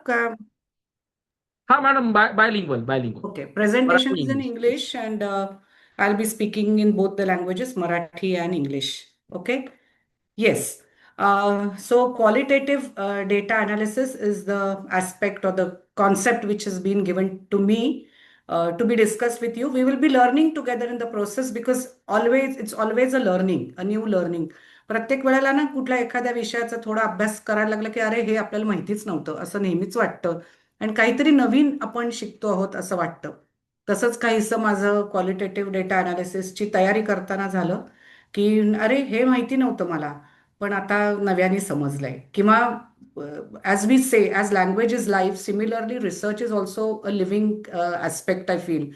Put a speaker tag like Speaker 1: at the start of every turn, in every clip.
Speaker 1: हाँ madam, bilingual bilingual
Speaker 2: Okay, presentation
Speaker 1: Marathi
Speaker 2: is in
Speaker 1: English.
Speaker 2: English and I'll be speaking in both the languages, Marathi and English. Okay. Yes. So qualitative data analysis is the aspect or the concept which has been given to me to be discussed with you. We will be learning together in the process because it's always a learning, a new learning. प्रत्येक वेळेला ना कुठल्या एखाद्या विषयाचा थोडा अभ्यास करायला लागला की अरे हे आपल्याला माहितीच नव्हतं असं नेहमीच वाटतं आणि काहीतरी नवीन आपण शिकतो आहोत असं वाटतं. तसंच काहीसं माझं क्वालिटेटिव्ह डेटा अनालिसिसची तयारी करताना झालं की अरे हे माहिती नव्हतं मला, पण आता नव्याने समजलंय. किंवा ॲज वी से as language is life, similarly research is also a living aspect I feel.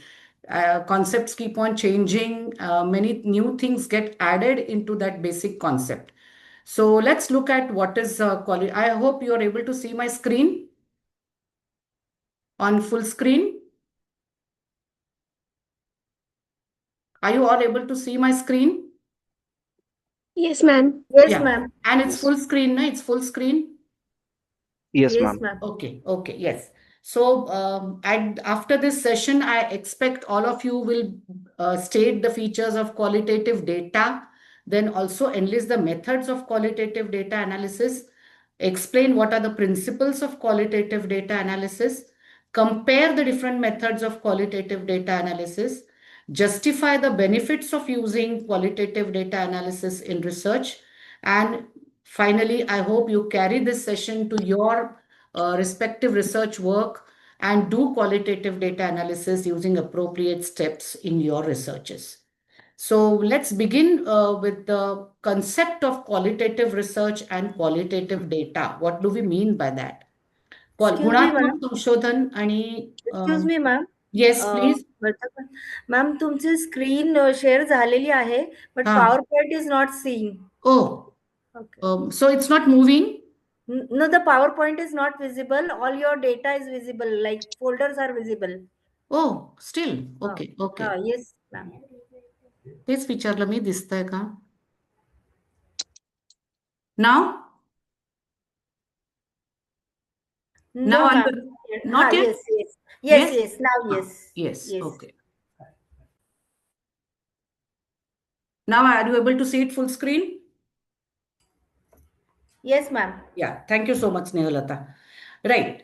Speaker 2: Concepts keep on changing, many new things get added into that basic concept. So let's look at what is I hope you are able to see my screen on full screen. Are you all able to see my screen?
Speaker 3: Yes, ma'am.
Speaker 4: Yes,
Speaker 2: Yeah.
Speaker 4: ma'am.
Speaker 2: And it's full screen, no? It's full screen.
Speaker 5: Yes,
Speaker 4: Yes,
Speaker 5: ma'am.
Speaker 4: ma'am.
Speaker 2: Okay, okay, yes. So after this session, I expect all of you will state the features of qualitative data, then also enlist the methods of qualitative data analysis, explain what are the principles of qualitative data analysis, compare the different methods of qualitative data analysis, justify the benefits of using qualitative data analysis in research, and finally, I hope you carry this session to your respective research work and do qualitative data analysis using appropriate steps in your researches. So let's begin with the concept of qualitative research and qualitative data. What do we mean by that?
Speaker 4: Excuse me,
Speaker 2: गुणात्मक
Speaker 4: ma'am.
Speaker 2: संशोधन आणि
Speaker 4: Excuse me, ma'am.
Speaker 2: Yes please.
Speaker 4: Ma'am तुमची screen share झालेली आहे, but
Speaker 2: हा.
Speaker 4: Power point is not seeing.
Speaker 2: Oh, so it's not moving?
Speaker 4: No, the PowerPoint is not visible. All your data is visible, like folders are visible.
Speaker 2: Oh, still? Okay, okay.
Speaker 4: Yes, ma'am.
Speaker 2: तेच विचारलं मी, दिसतंय का? Now?
Speaker 4: No,
Speaker 2: Now
Speaker 4: ma'am.
Speaker 2: not yet?
Speaker 4: Yes, yes. Yes, yes. Now, yes.
Speaker 2: Yes,
Speaker 4: Yes.
Speaker 2: okay. Now are you able to see it full screen?
Speaker 4: Yes, ma'am.
Speaker 2: Yeah, thank you so much, Nehalata. Right.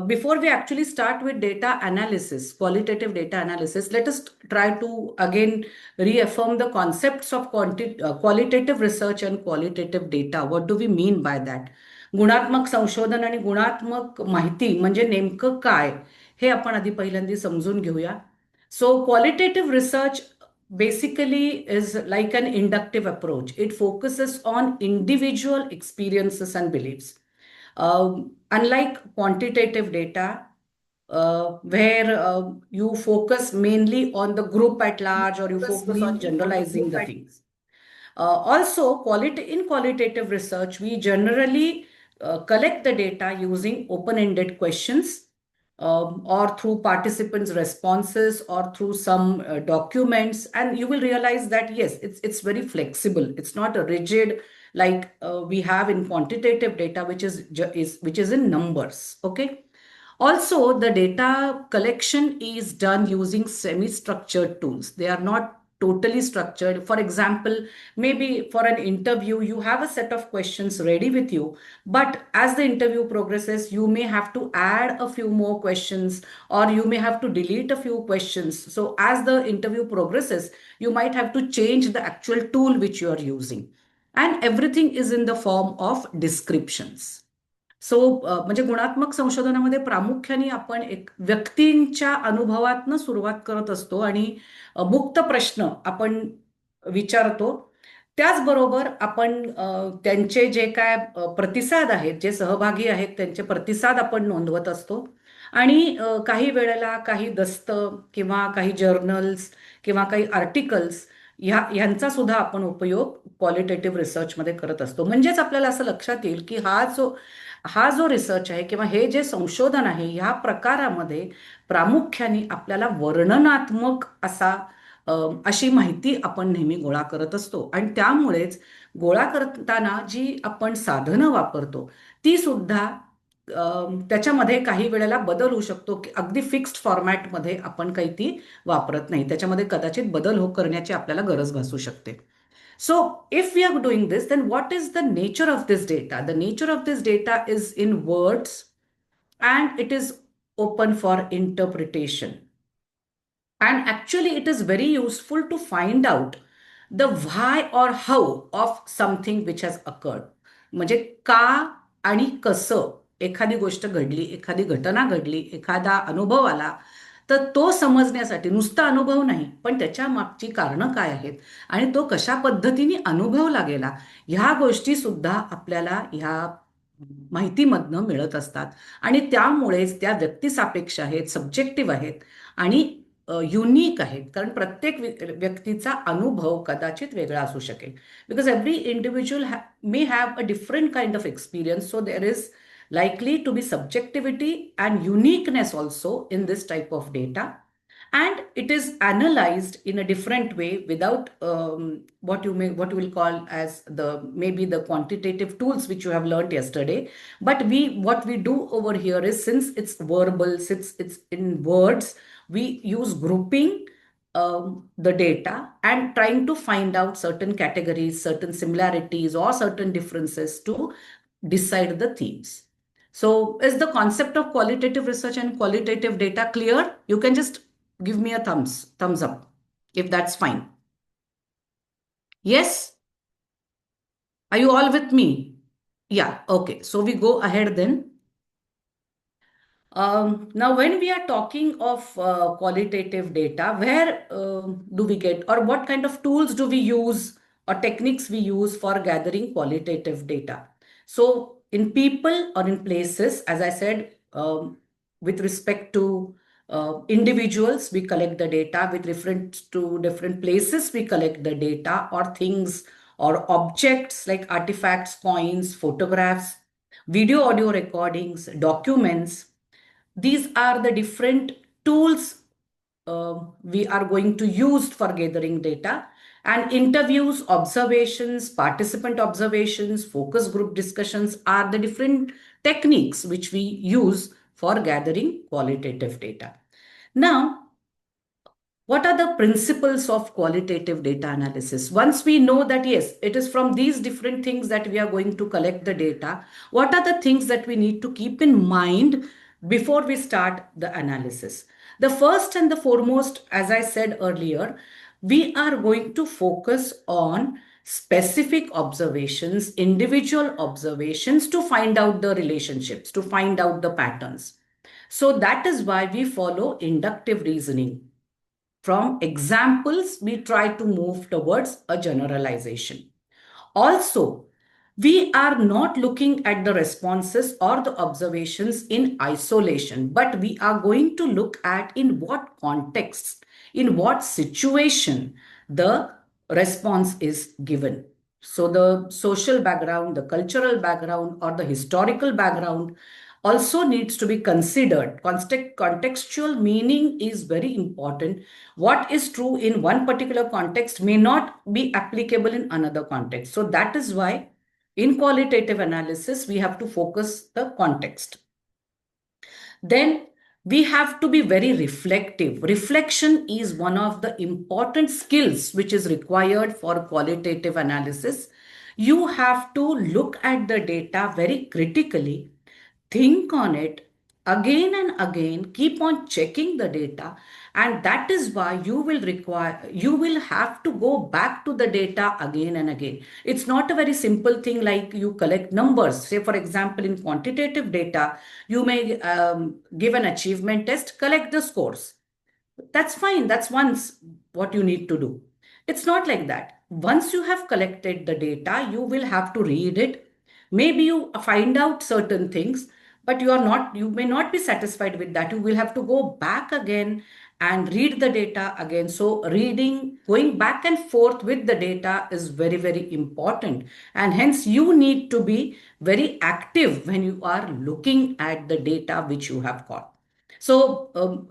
Speaker 2: Before we actually start with data analysis, qualitative data analysis, let us try to again reaffirm the concepts of qualitative research and qualitative data. What do we mean by that? गुणात्मक संशोधन आणि गुणात्मक माहिती म्हणजे नेमकं काय हे आपण आधी पहिल्यांदा समजून घेऊया. So qualitative research basically is like an inductive approach. It focuses on individual experiences and beliefs. Unlike quantitative data, where you focus mainly on the group at large or you focus on generalizing the things. Also, in qualitative research, we generally collect the data using open-ended questions or through participants' responses or through some documents. And you will realize that, yes, it's very flexible. It's not a rigid like we have in quantitative data, which is in numbers. Okay. Also, the data collection is done using semi-structured tools. They are not totally structured. For example, maybe for an interview, you have a set of questions ready with you, but as the interview progresses, you may have to add a few more questions or you may have to delete a few questions. So as the interview progresses, you might have to change the actual tool which you are using. And everything is in the form of descriptions. सो म्हणजे गुणात्मक संशोधनामध्ये प्रामुख्याने आपण एक व्यक्तींच्या अनुभवातनं सुरुवात करत असतो आणि मुक्त प्रश्न आपण विचारतो. त्याचबरोबर आपण त्यांचे जे काय प्रतिसाद आहेत, जे सहभागी आहेत त्यांचे प्रतिसाद आपण नोंदवत असतो आणि काही वेळेला काही दस्त किंवा काही जर्नल्स किंवा काही आर्टिकल्स ह्यांचा सुद्धा आपण उपयोग क्वालिटेटिव्ह रिसर्चमध्ये करत असतो. म्हणजेच आपल्याला असं लक्षात येईल की हा जो रिसर्च आहे किंवा हे जे संशोधन आहे ह्या प्रकारामध्ये प्रामुख्याने आपल्याला वर्णनात्मक अशी माहिती आपण नेहमी गोळा करत असतो आणि त्यामुळेच गोळा करताना जी आपण साधनं वापरतो ती सुद्धा त्याच्यामध्ये काही वेळेला बदल होऊ शकतो की अगदी फिक्स्ड फॉर्मॅटमध्ये आपण काही ती वापरत नाही. त्याच्यामध्ये कदाचित बदल करण्याची आपल्याला गरज भासू शकते. So, if we are doing this, then what is the nature of this data? The nature of this data is in words and it is open for interpretation. And actually, it is very useful to find out the why or how of something which has occurred. म्हणजे का आणि कसं एखादी गोष्ट घडली, एखादी घटना घडली, एखादा अनुभव आला, तर तो समजण्यासाठी नुसता अनुभव नाही, पण त्याच्या मागची कारणं काय आहेत आणि तो कशा पद्धतीने अनुभवला गेला, ह्या गोष्टी सुद्धा आपल्याला ह्या माहितीमधनं मिळत असतात. आणि त्यामुळेच त्या व्यक्तिसापेक्ष आहेत, सब्जेक्टिव्ह आहेत आणि युनिक आहेत. कारण प्रत्येक व्यक्तीचा अनुभव कदाचित वेगळा असू शकेल. Because every individual may have a different kind of experience. So there is likely to be subjectivity and uniqueness also in this type of data. And it is analyzed in a different way without what you will call as maybe the quantitative tools which you have learned yesterday. But what we do over here is, since it's verbal, since it's in words, we use grouping the data and trying to find out certain categories, certain similarities, or certain differences to decide the themes. So, is the concept of qualitative research and qualitative data clear? You can just give me a thumbs up if that's fine. Yes? Are you all with me? Yeah, okay. So we go ahead then. Now, when we are talking of qualitative data, where do we get, or what kind of tools do we use or techniques we use for gathering qualitative data? So, in people or in places, as I said, with respect to individuals, we collect the data. With reference to different places, we collect the data, or things or objects like artifacts, coins, photographs, video, audio recordings, documents. These are the different tools we are going to use for gathering data. And interviews, observations, participant observations, focus group discussions are the different techniques which we use for gathering qualitative data. Now, what are the principles of qualitative data analysis? Once we know that, yes, it is from these different things that we are going to collect the data, what are the things that we need to keep in mind before we start the analysis? The first and the foremost, as I said earlier, we are going to focus on specific observations, individual observations, to find out the relationships, to find out the patterns. So that is why we follow inductive reasoning. From examples, we try to move towards a generalization. Also, we are not looking at the responses or the observations in isolation, but we are going to look at in what context, in what situation the response is given. So the social background, the cultural background, or the historical background also needs to be considered. Contextual meaning is very important. What is true in one particular context may not be applicable in another context. So that is why in qualitative analysis, we have to focus the context. Then we have to be very reflective. Reflection is one of the important skills which is required for qualitative analysis. You have to look at the data very critically, think on it again and again, keep on checking the data, and that is why you will have to go back to the data again and again. It's not a very simple thing like you collect numbers. Say, for example, in quantitative data, you may give an achievement test, collect the scores. That's fine. That's once what you need to do. It's not like that. Once you have collected the data, you will have to read it. Maybe you find out certain things, but you may not be satisfied with that. You will have to go back again and read the data again. So going back and forth with the data is very, very important. And hence you need to be very active when you are looking at the data which you have got. So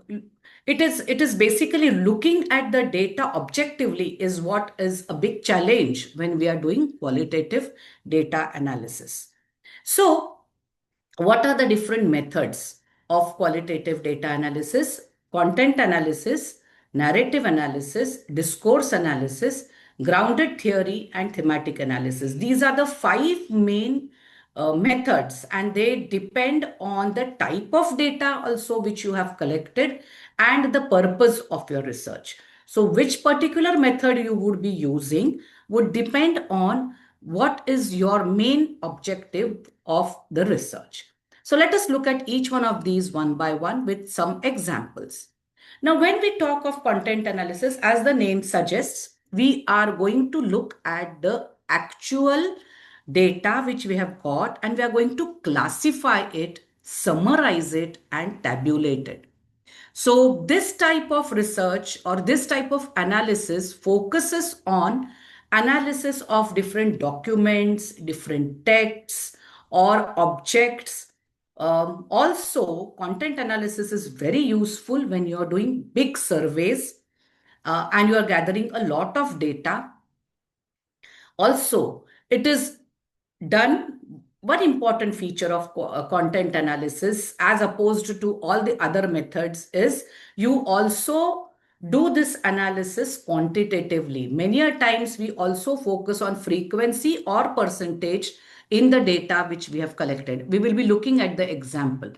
Speaker 2: it is basically looking at the data objectively is what is a big challenge when we are doing qualitative data analysis. So what are the different methods of qualitative data analysis? Content analysis, narrative analysis, discourse analysis, grounded theory, and thematic analysis. These are the five main methods, and they depend on the type of data also which you have collected and the purpose of your research. So which particular method you would be using would depend on what is your main objective of the research. So let us look at each one of these one by one with some examples. Now, when we talk of content analysis, as the name suggests, we are going to look at the actual data which we have got, and we are going to classify it, summarize it, and tabulate it. So this type of research or this type of analysis focuses on analysis of different documents, different texts, or objects. Also, content analysis is very useful when you're doing big surveys and you are gathering a lot of data. Also, it is done. One important feature of content analysis, as opposed to all the other methods, is you also do this analysis quantitatively. Many a times we also focus on frequency or percentage in the data which we have collected. We will be looking at the example.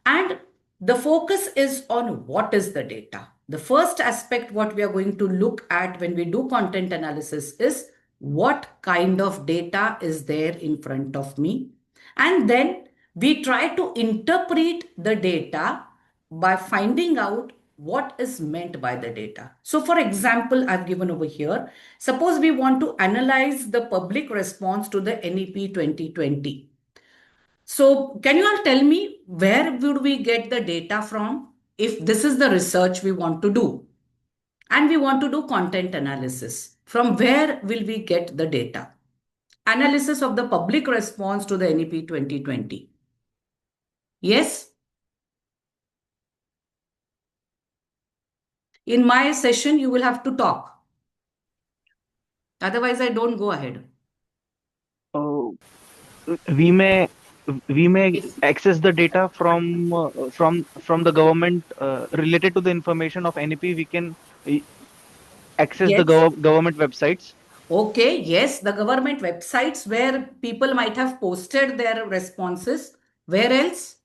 Speaker 2: And the focus is on what is the data. The first aspect what we are going to look at when we do content analysis is what kind of data is there in front of me. And then we try to interpret the data by finding out what is meant by the data. So for example, I've given over here, suppose we want to analyze the public response to the NEP 2020. So can you all tell me where would we get the data from if this is the research we want to do? And we want to do content analysis. From where will we get the data? Analysis of the public response to the NEP 2020. Yes? In my session, you will have to talk. Otherwise, I don't go ahead.
Speaker 5: We may access the data from the government related to the information of NEP. We can access the
Speaker 2: Yes.
Speaker 5: government websites.
Speaker 2: Okay, yes, the government websites where people might have posted their responses. Where else?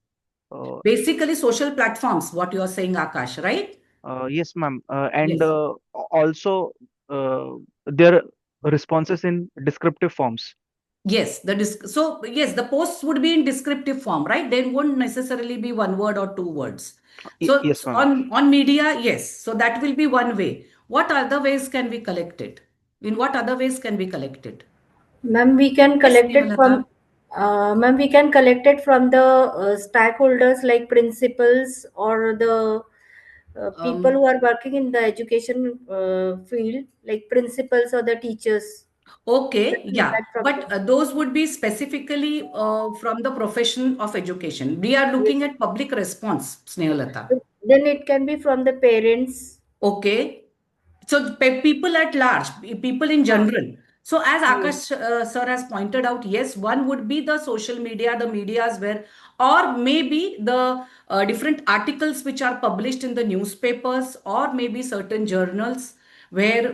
Speaker 2: Basically, social platforms, what you are saying, Akash, right?
Speaker 5: Yes, ma'am. And
Speaker 2: Yes.
Speaker 5: also their responses in descriptive forms.
Speaker 2: Yes, so yes, the posts would be in descriptive form, right? They won't necessarily be one word or two words. So
Speaker 5: Yes, ma'am.
Speaker 2: on media, yes. So that will be one way. What other ways can we collect it? In what other ways can we collect it?
Speaker 4: Ma'am, we can
Speaker 2: Yes,
Speaker 4: collect it
Speaker 2: Snehalata.
Speaker 4: from, ma'am, we can collect it from the stakeholders like principals or the people who are working in the education field, like principals or the teachers.
Speaker 2: Okay, yeah,
Speaker 4: Feedback from
Speaker 2: but
Speaker 4: them.
Speaker 2: those would be specifically from the profession of education. We are
Speaker 4: Yes.
Speaker 2: looking at public response, Snehalata.
Speaker 4: Then it can be from the parents.
Speaker 2: Okay. So people at large, people in
Speaker 4: Huh.
Speaker 2: general. So as
Speaker 4: Yes.
Speaker 2: Akash sir has pointed out, yes, one would be the social media, the medias where, or maybe the different articles which are published in the newspapers, or maybe certain journals where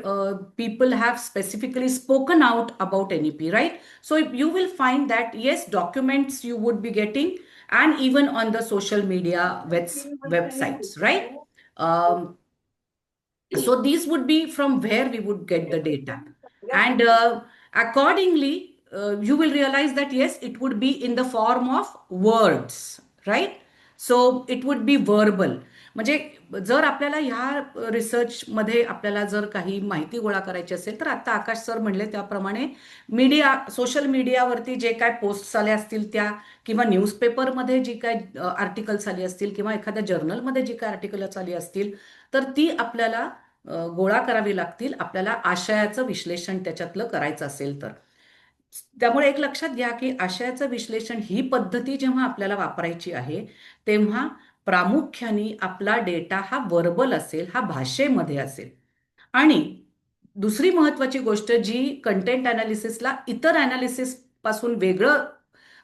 Speaker 2: people have specifically spoken out about NEP, right? So you will find that, yes, documents you would be getting, and even on the social media websites, right? Um, so these would be from where we would get the data. And accordingly, you will realize that yes, it would be in the form of words, right? So it would be verbal. म्हणजे जर आपल्याला ह्या रिसर्चमध्ये आपल्याला जर काही माहिती गोळा करायची असेल तर आता आकाश सर म्हणले त्याप्रमाणे मीडिया, सोशल मीडियावरती जे काय पोस्ट आले असतील त्या, किंवा न्यूजपेपरमध्ये जी काय आर्टिकल्स आली असतील, किंवा एखाद्या जर्नलमध्ये जी काय आर्टिकल्स आली असतील, तर ती आपल्याला गोळा करावी लागतील, आपल्याला आशयाचं विश्लेषण त्याच्यातलं करायचं असेल तर. त्यामुळे एक लक्षात घ्या की आशयाचं विश्लेषण ही पद्धती जेव्हा आपल्याला वापरायची आहे, तेव्हा प्रामुख्याने आपला डेटा हा वर्बल असेल, हा भाषेमध्ये असेल. आणि दुसरी महत्वाची गोष्ट जी कंटेंट अनालिसिसला इतर अनालिसिस पासून वेगळं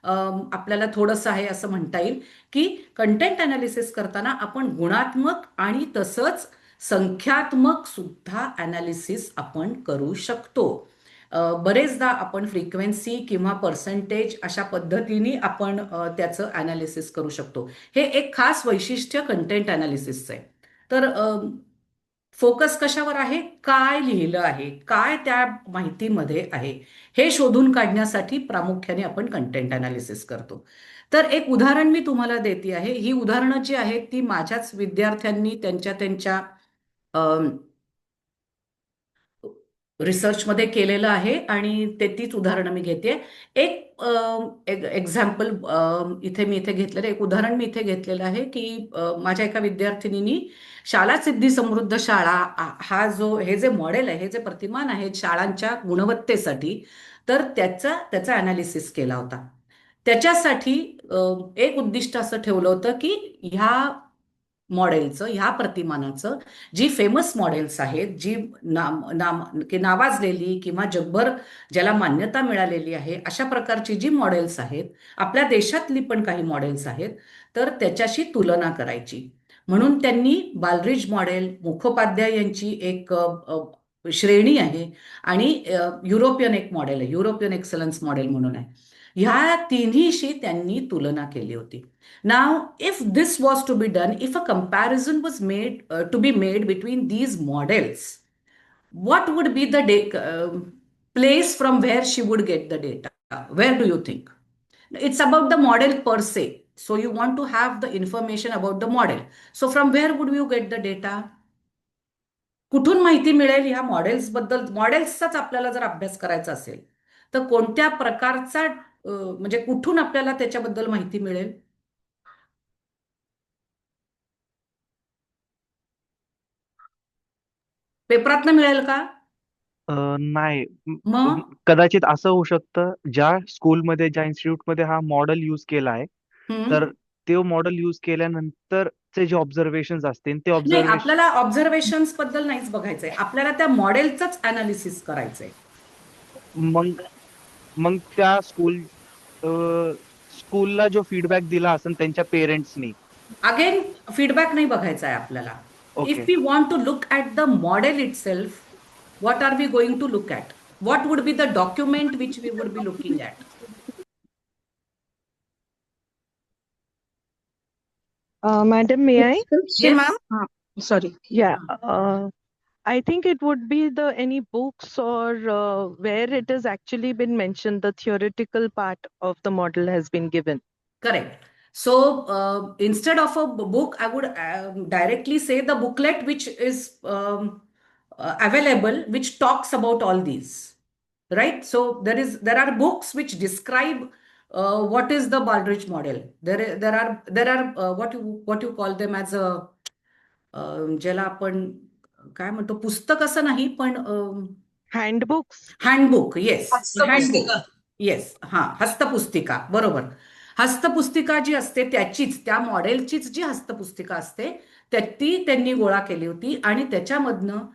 Speaker 2: आपल्याला थोडंसं आहे असं म्हणता येईल की कंटेंट अनालिसिस करताना आपण गुणात्मक आणि तसंच संख्यात्मक सुद्धा अनालिसिस आपण करू शकतो. बरेचदा आपण फ्रिक्वेन्सी किंवा पर्सेंटेज अशा पद्धतीने आपण त्याचं अनालिसिस करू शकतो. हे एक खास वैशिष्ट्य कंटेंट अनालिसिसचं आहे. तर फोकस कशावर आहे? काय लिहिलं आहे, काय त्या माहितीमध्ये आहे, हे शोधून काढण्यासाठी प्रामुख्याने आपण कंटेंट अनालिसिस करतो. तर एक उदाहरण मी तुम्हाला देते आहे. ही उदाहरणं जी आहेत ती माझ्याच विद्यार्थ्यांनी त्यांच्या रिसर्चमध्ये केलेलं आहे आणि तीच उदाहरणं मी घेते. एक एक्झाम्पल इथे घेतलेलं एक उदाहरण मी इथे घेतलेलं आहे की माझ्या एका विद्यार्थिनीनी शाला सिद्धी समृद्ध शाळा हे जे मॉडेल आहे, हे जे प्रतिमान आहे शाळांच्या गुणवत्तेसाठी, तर त्याचा अनालिसिस केला होता. त्याच्यासाठी एक उद्दिष्ट असं ठेवलं होतं की ह्या प्रतिमानाचं जी फेमस मॉडेल्स आहेत, जी नावाजलेली किंवा जगभर ज्याला मान्यता मिळालेली आहे, अशा प्रकारची जी मॉडेल्स आहेत, आपल्या देशातली पण काही मॉडेल्स आहेत, तर त्याच्याशी तुलना करायची. म्हणून त्यांनी बालरिज मॉडेल, मुखोपाध्याय यांची एक श्रेणी आहे आणि युरोपियन एक मॉडेल आहे, युरोपियन एक्सलन्स मॉडेल म्हणून आहे. ह्या तिन्हीशी त्यांनी तुलना केली होती. Now, if this was to be done, if a comparison was made to be made between these models, what would be the place from where she would get the data? Where do you think? It's about the model per se. So you want to have the information about the model. So from where would you get the data? कुठून माहिती मिळेल ह्या models बद्दल? मॉडेल्सचाच आपल्याला जर अभ्यास करायचा असेल तर कोणत्या प्रकारचा म्हणजे कुठून आपल्याला त्याच्याबद्दल माहिती मिळेल? पेपरातनं मिळेल का?
Speaker 5: नाही.
Speaker 2: मग
Speaker 5: कदाचित असं होऊ शकतं, ज्या स्कूलमध्ये, ज्या इन्स्टिट्यूटमध्ये हा मॉडेल यूज केला आहे, तर ते मॉडेल यूज केल्यानंतरचे जे ऑब्झर्वेशन असतील ते
Speaker 2: नाही,
Speaker 5: ऑब्झर्वेशन
Speaker 2: आपल्याला ऑब्झर्वेशन्स बद्दल नाहीच बघायचंय, आपल्याला त्या मॉडेलचंच अनालिसिस करायचंय.
Speaker 5: मग मग त्या स्कूलला जो फीडबॅक दिला असेल त्यांच्या पेरेंट्सनी.
Speaker 2: अगेन फीडबॅक नाही बघायचा आहे आपल्याला. If we want to look at the model itself, what are we going to look at? What would be the document which we would be looking at?
Speaker 6: Madam, may I?
Speaker 2: Yes.
Speaker 3: ma'am. Sorry.
Speaker 6: Yeah. I think it would be any books or where it has actually been mentioned, the theoretical part of the model has been given.
Speaker 2: Correct. So instead of a book, I would directly say the booklet which is available, which talks about all these, right? So there are books which describe what is the Baldrige model. There are what you call them as a ज्याला आपण काय म्हणतो, पुस्तक असं नाही पण
Speaker 6: Handbooks.
Speaker 2: Handbook. Yes,
Speaker 3: हस्तपुस्तिका.
Speaker 2: Yes, हा, हस्तपुस्तिका, बरोबर. हस्तपुस्तिका जी असते त्या मॉडेलचीच जी हस्तपुस्तिका असते ती त्यांनी गोळा केली होती आणि त्याच्यामधनं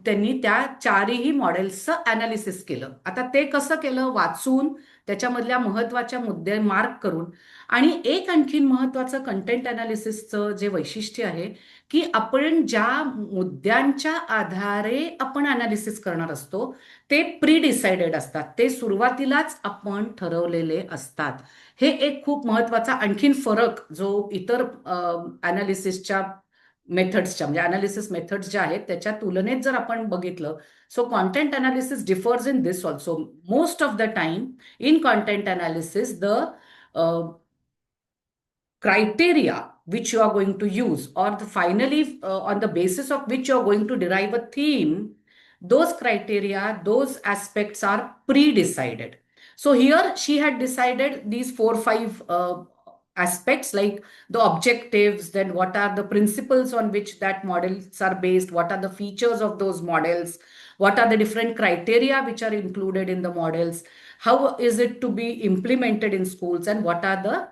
Speaker 2: त्यांनी त्या चारही मॉडेल्सचं अनालिसिस केलं. आता ते कसं केलं? वाचून त्याच्यामधल्या महत्वाच्या मुद्दे मार्क करून. आणि एक आणखीन महत्वाचं कंटेंट अनालिसिसचं जे वैशिष्ट्य आहे की आपण ज्या मुद्द्यांच्या आधारे आपण अनालिसिस करणार असतो ते प्री डिसाइडेड असतात, ते सुरुवातीलाच आपण ठरवलेले असतात. हे एक खूप महत्वाचा आणखीन फरक जो इतर अनालिसिसच्या मेथड्सच्या म्हणजे अनालिसिस मेथड्स ज्या आहेत त्याच्या तुलनेत जर आपण बघितलं. So content analysis differs in this also. Most of the time in content analysis, the criteria which you are going to use, or finally on the basis of which you are going to derive a theme, those criteria, those aspects are pre-decided. So here she had decided these 4-5 aspects, like the objectives, then what are the principles on which that models are based, what are the features of those models, what are the different criteria which are included in the models, how is it to be implemented in schools, and what are the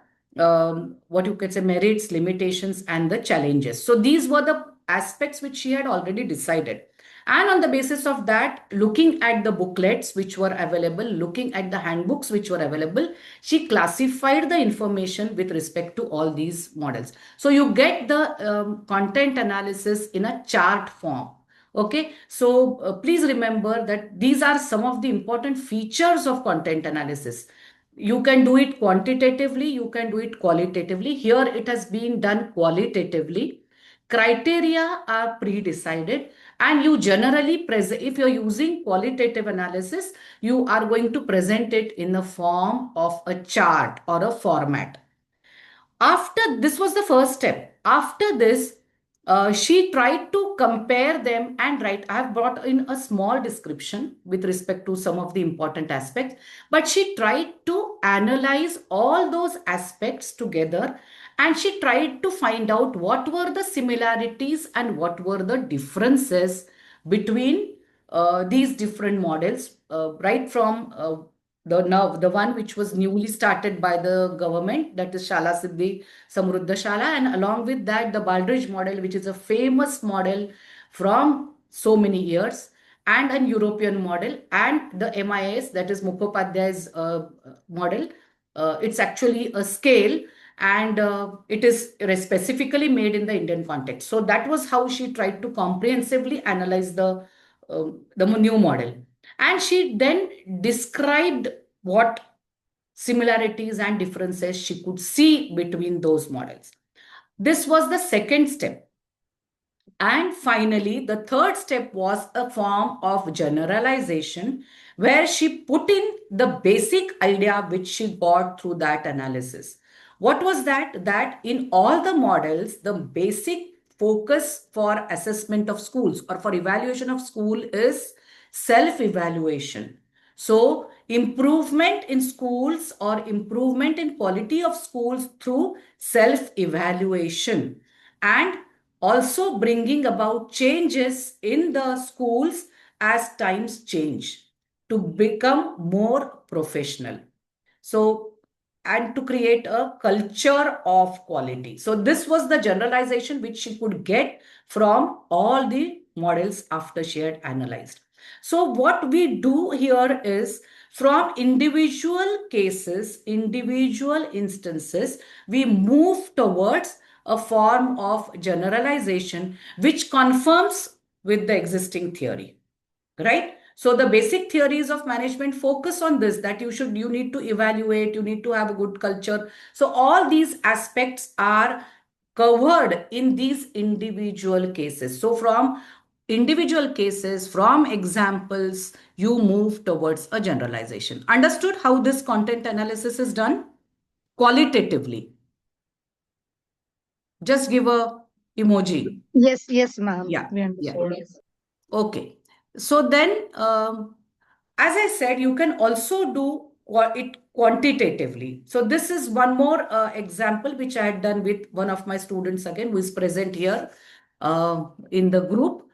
Speaker 2: what you could say merits, limitations, and the challenges. So these were the aspects which she had already decided. And on the basis of that, looking at the booklets which were available, looking at the handbooks which were available, she classified the information with respect to all these models. So you get the content analysis in a chart form. Okay, so please remember that these are some of the important features of content analysis. You can do it quantitatively, you can do it qualitatively. Here it has been done qualitatively. Criteria are pre-decided, and you generally present, if you're using qualitative analysis, you are going to present it in the form of a chart or a format. After this was the first step. After this, she tried to compare them and write. I have brought in a small description with respect to some of the important aspects, but she tried to analyze all those aspects together, and she tried to find out what were the similarities and what were the differences between these different models, right from the one which was newly started by the government, that is Shala Siddhi Samruddha Shala, and along with that the Baldrige model, which is a famous model from so many years, and an European model, and the MIS, that is Mukhopadhyay's model. It's actually a scale, and it is specifically made in the Indian context. So that was how she tried to comprehensively analyze the new model. And she then described what similarities and differences she could see between those models. This was the second step. And finally, the third step was a form of generalization, where she put in the basic idea which she got through that analysis. What was that? That in all the models, the basic focus for assessment of schools or for evaluation of school is self-evaluation. So improvement in schools or improvement in quality of schools through self-evaluation, and also bringing about changes in the schools as times change to become more professional. So, and to create a culture of quality. So this was the generalization which she could get from all the models after she had analyzed. So what we do here is, from individual cases, individual instances, we move towards a form of generalization which confirms with the existing theory, right? So the basic theories of management focus on this, that you need to evaluate, you need to have a good culture. So all these aspects are covered in these individual cases. So from individual cases, from examples, you move towards a generalization. Understood how this content analysis is done? Qualitatively. Just give a emoji.
Speaker 3: Yes, ma'am.
Speaker 2: Yeah,
Speaker 3: We understood.
Speaker 2: yeah. Okay. So then, as I said, you can also do it quantitatively. So this is one more example which I had done with one of my students again, who is present here in the group.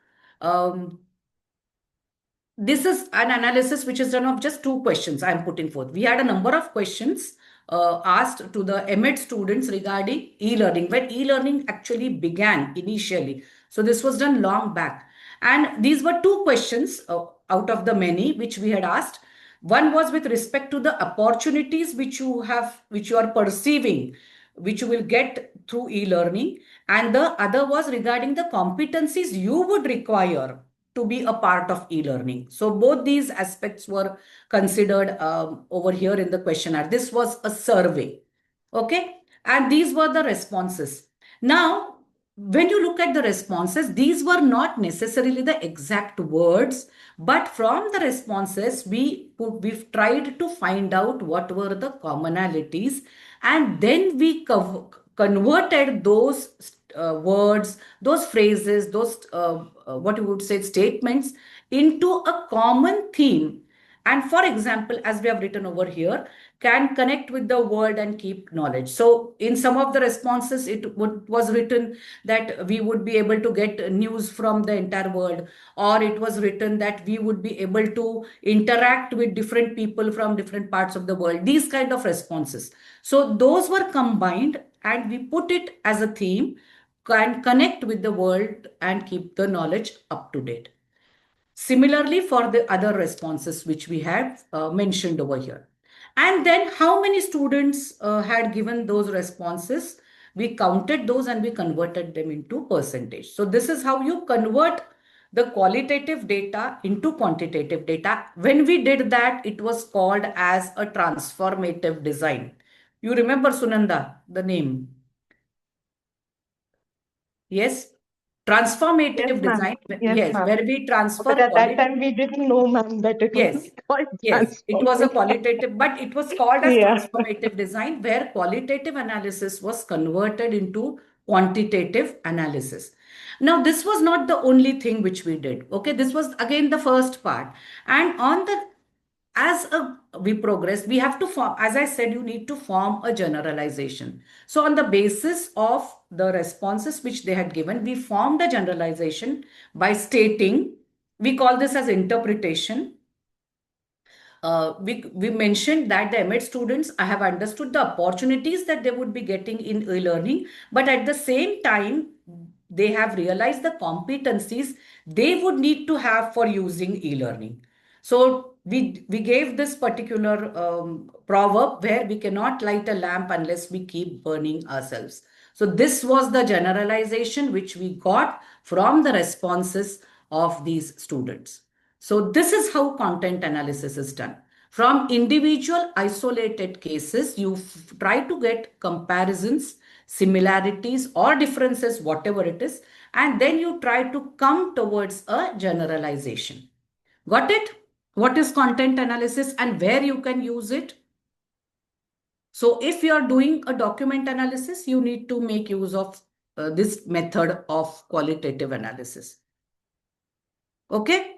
Speaker 2: This is an analysis which is done of just 2 questions I am putting forth. We had a number of questions asked to the EMET students regarding e-learning, when e-learning actually began initially. So this was done long back. And these were 2 questions out of the many which we had asked. One was with respect to the opportunities which you are perceiving, which you will get through e-learning. And the other was regarding the competencies you would require to be a part of e-learning. So both these aspects were considered over here in the questionnaire. This was a survey. Okay. And these were the responses. Now, when you look at the responses, these were not necessarily the exact words, but from the responses, we've tried to find out what were the commonalities, and then we converted those words, those phrases, those what you would say statements into a common theme. And for example, as we have written over here, can connect with the world and keep knowledge. So in some of the responses, it was written that we would be able to get news from the entire world, or it was written that we would be able to interact with different people from different parts of the world. These kind of responses. So those were combined, and we put it as a theme, can connect with the world and keep the knowledge up to date. Similarly, for the other responses which we have mentioned over here. And then how many students had given those responses? We counted those and we converted them into percentage. So this is how you convert the qualitative data into quantitative data. When we did that, it was called as a transformative design. You remember, Sunanda, the name? Yes? Transformative
Speaker 6: Yes, ma'am.
Speaker 2: design.
Speaker 6: Yes,
Speaker 2: Yes,
Speaker 6: ma'am.
Speaker 2: where we transfer
Speaker 6: But at that
Speaker 2: quality.
Speaker 6: time, we didn't know, ma'am, that it
Speaker 2: Yes.
Speaker 6: was called
Speaker 2: Yes, it was a
Speaker 6: transformative.
Speaker 2: qualitative, but it was called as
Speaker 6: Yeah.
Speaker 2: transformative design, where qualitative analysis was converted into quantitative analysis. Now, this was not the only thing which we did. Okay, this was again the first part. And on the we progress, we have to form, as I said, you need to form a generalization. So on the basis of the responses which they had given, we formed a generalization by stating, we call this as interpretation. We mentioned that the MEd students have understood the opportunities that they would be getting in e-learning, but at the same time, they have realized the competencies they would need to have for using e-learning. So we gave this particular proverb where we cannot light a lamp unless we keep burning ourselves. So this was the generalization which we got from the responses of these students. So this is how content analysis is done. From individual isolated cases, you try to get comparisons, similarities or differences, whatever it is, and then you try to come towards a generalization. Got it? What is content analysis and where you can use it? So if you are doing a document analysis, you need to make use of this method of qualitative analysis. Okay?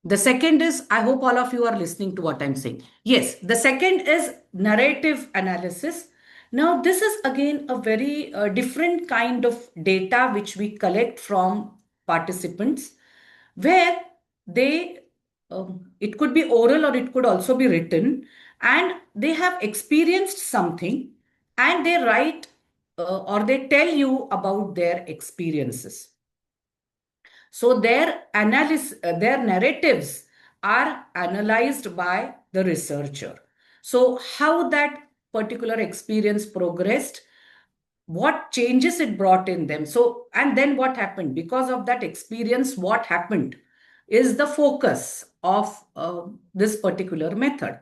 Speaker 2: The second is, I hope all of you are listening to what I'm saying. Yes, the second is narrative analysis. Now, this is again a very different kind of data which we collect from participants, where it could be oral or it could also be written, and they have experienced something and they write or they tell you about their experiences. So their narratives are analyzed by the researcher. So how that particular experience progressed, what changes it brought in them. So, and then what happened because of that experience, what happened is the focus of this particular method.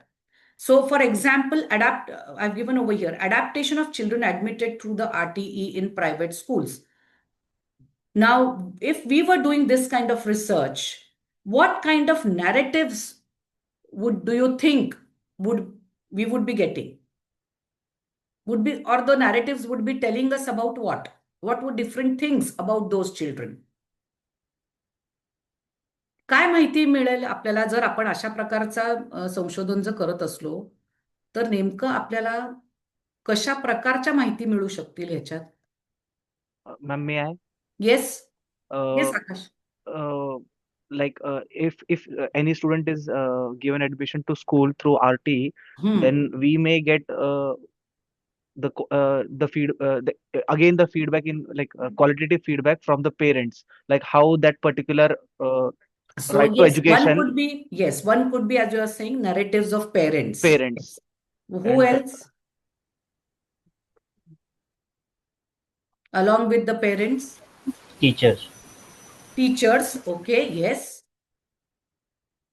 Speaker 2: So for example, I've given over here, adaptation of children admitted through the RTE in private schools. Now, if we were doing this kind of research, what kind of narratives do you think we would be getting? Or the narratives would be telling us about what? What would different things about those children? काय माहिती मिळेल आपल्याला जर आपण अशा प्रकारचा संशोधन जर करत असलो तर नेमकं आपल्याला कशा प्रकारच्या माहिती मिळू शकतील ह्याच्यात?
Speaker 5: Ma'am, may I?
Speaker 2: Yes yes
Speaker 5: Uh,
Speaker 2: Akash.
Speaker 5: if any student is given admission to school through RT, then we may get again the feedback in qualitative feedback from the parents, like how that particular
Speaker 2: So
Speaker 5: right to
Speaker 2: yes,
Speaker 5: education
Speaker 2: one could be, as you are saying, narratives of parents.
Speaker 5: parents.
Speaker 2: Who
Speaker 5: And
Speaker 2: else? Along with the parents?
Speaker 7: Teachers.
Speaker 2: Teachers, okay, yes.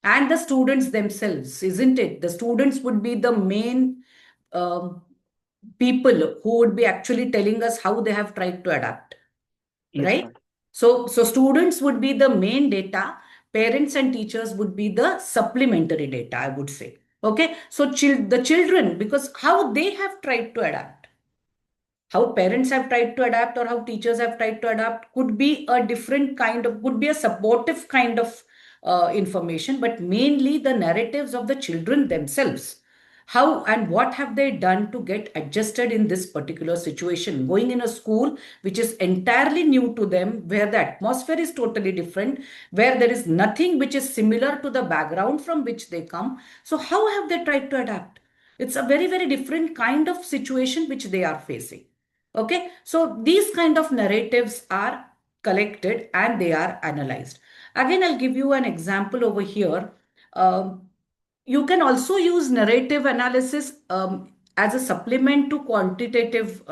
Speaker 2: And the students themselves, isn't it? The students would be the main people who would be actually telling us how they have tried to adapt,
Speaker 5: yes,
Speaker 2: right?
Speaker 5: ma'am.
Speaker 2: So students would be the main data, parents and teachers would be the supplementary data, I would say. Okay, so the children, because how they have tried to adapt, how parents have tried to adapt or how teachers have tried to adapt could be a different kind of, could be a supportive kind of information, but mainly the narratives of the children themselves. How and what have they done to get adjusted in this particular situation? Going in a school which is entirely new to them, where the atmosphere is totally different, where there is nothing which is similar to the background from which they come. So how have they tried to adapt? It's a very, very different kind of situation which they are facing. Okay, so these kind of narratives are collected and they are analyzed. Again, I'll give you an example over here. You can also use narrative analysis as a supplement to quantitative,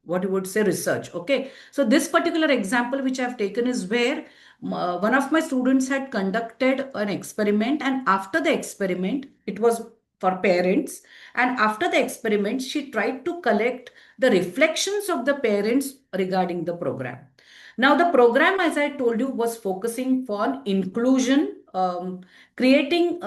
Speaker 2: what you would say, research. Okay, so this particular example which I've taken is where one of my students had conducted an experiment, and after the experiment, it was for parents, and after the experiment, she tried to collect the reflections of the parents regarding the program. Now, the program, as I told you, was focusing on inclusion, creating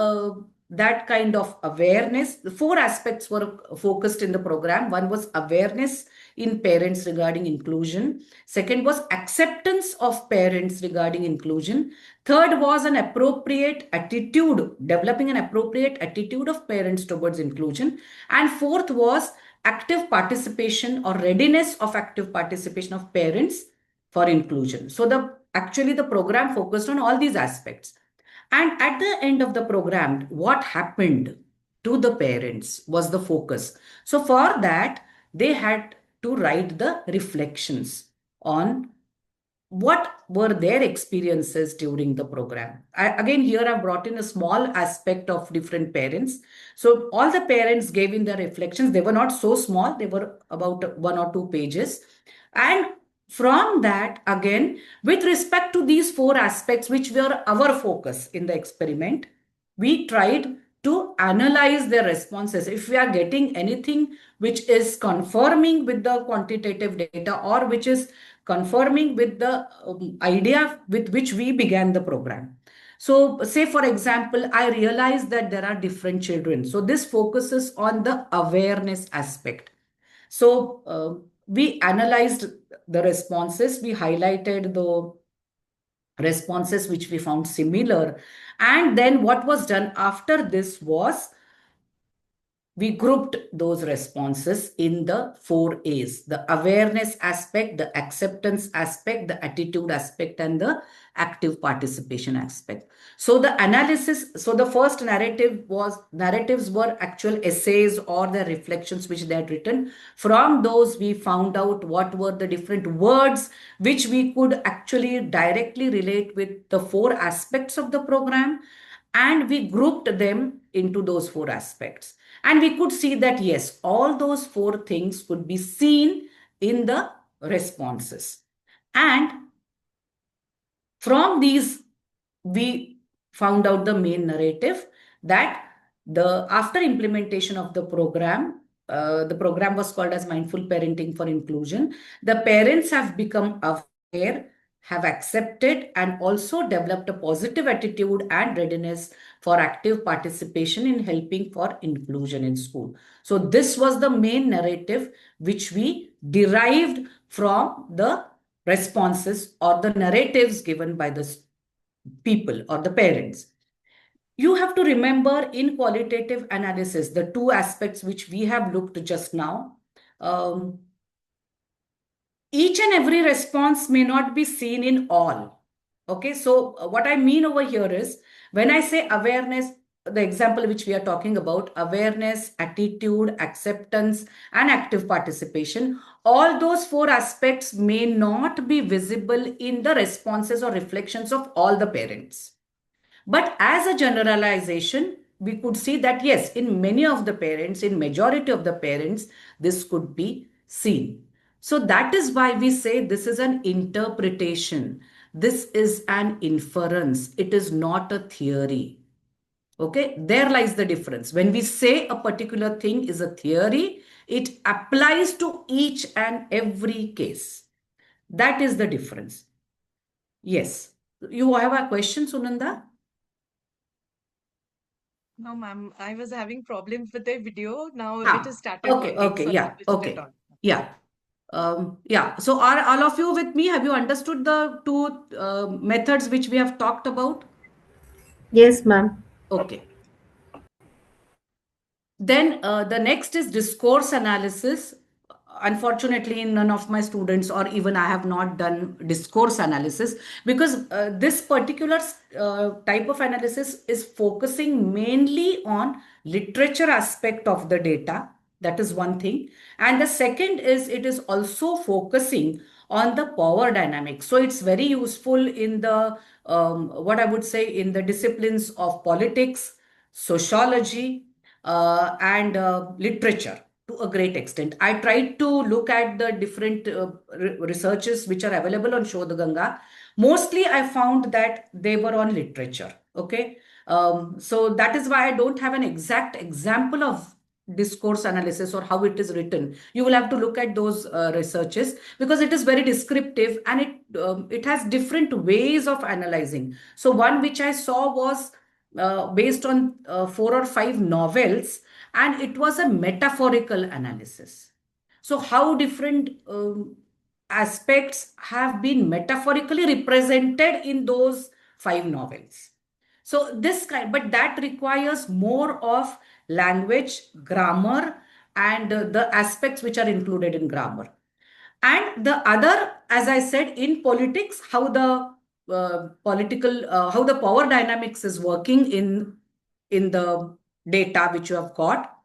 Speaker 2: that kind of awareness. The four aspects were focused in the program. One was awareness in parents regarding inclusion. Second was acceptance of parents regarding inclusion. Third was an appropriate attitude, developing an appropriate attitude of parents towards inclusion. And fourth was active participation or readiness of active participation of parents for inclusion. So actually the program focused on all these aspects. And at the end of the program, what happened to the parents was the focus. So for that, they had to write the reflections on what were their experiences during the program. Again, here I've brought in a small aspect of different parents. So all the parents gave in their reflections. They were not so small. They were about 1 or 2 pages. And from that, again, with respect to these 4 aspects, which were our focus in the experiment, we tried to analyze their responses. If we are getting anything which is conforming with the quantitative data or which is conforming with the idea with which we began the program. So say, for example, I realized that there are different children. So this focuses on the awareness aspect. So we analyzed the responses, we highlighted the responses which we found similar. And then what was done after this was we grouped those responses in the 4 A's: the awareness aspect, the acceptance aspect, the attitude aspect, and the active participation aspect. So the analysis, so the first narratives were actual essays or the reflections which they had written. From those, we found out what were the different words which we could actually directly relate with the 4 aspects of the program. And we grouped them into those 4 aspects. And we could see that, yes, all those 4 things could be seen in the responses. And from these, we found out the main narrative that after implementation of the program was called as Mindful Parenting for Inclusion. The parents have become aware, have accepted, and also developed a positive attitude and readiness for active participation in helping for inclusion in school. So this was the main narrative which we derived from the responses or the narratives given by the people or the parents. You have to remember in qualitative analysis, the 2 aspects which we have looked just now, each and every response may not be seen in all. Okay, so what I mean over here is, when I say awareness, the example which we are talking about, awareness, attitude, acceptance, and active participation, all those 4 aspects may not be visible in the responses or reflections of all the parents. But as a generalization, we could see that, yes, in many of the parents, in majority of the parents, this could be seen. So that is why we say this is an interpretation. This is an inference. It is not a theory. Okay, there lies the difference. When we say a particular thing is a theory, it applies to each and every case. That is the difference. Yes. You have a question, Sunanda?
Speaker 7: No, ma'am. I was having problems with the video. Now
Speaker 2: Ah,
Speaker 7: it has started
Speaker 2: okay,
Speaker 7: working,
Speaker 2: okay,
Speaker 7: so I
Speaker 2: yeah,
Speaker 7: switched it
Speaker 2: okay,
Speaker 7: on.
Speaker 2: yeah. Yeah, so are all of you with me? Have you understood the 2 methods which we have talked about?
Speaker 4: Yes, ma'am.
Speaker 2: Okay. Then the next is discourse analysis. Unfortunately, none of my students or even I have not done discourse analysis, because this particular type of analysis is focusing mainly on literature aspect of the data. That is one thing. And the second is it is also focusing on the power dynamics. So it's very useful in the, what I would say, in the disciplines of politics, sociology, and literature to a great extent. I tried to look at the different researches which are available on Shodh Ganga. Mostly I found that they were on literature. Okay. So that is why I don't have an exact example of discourse analysis or how it is written. You will have to look at those researches because it is very descriptive, and it has different ways of analyzing. So one which I saw was based on 4 or 5 novels, and it was a metaphorical analysis. So how different aspects have been metaphorically represented in those 5 novels. So this kind, but that requires more of language, grammar, and the aspects which are included in grammar. And the other, as I said, in politics, how the how the power dynamics is working in the data which you have got.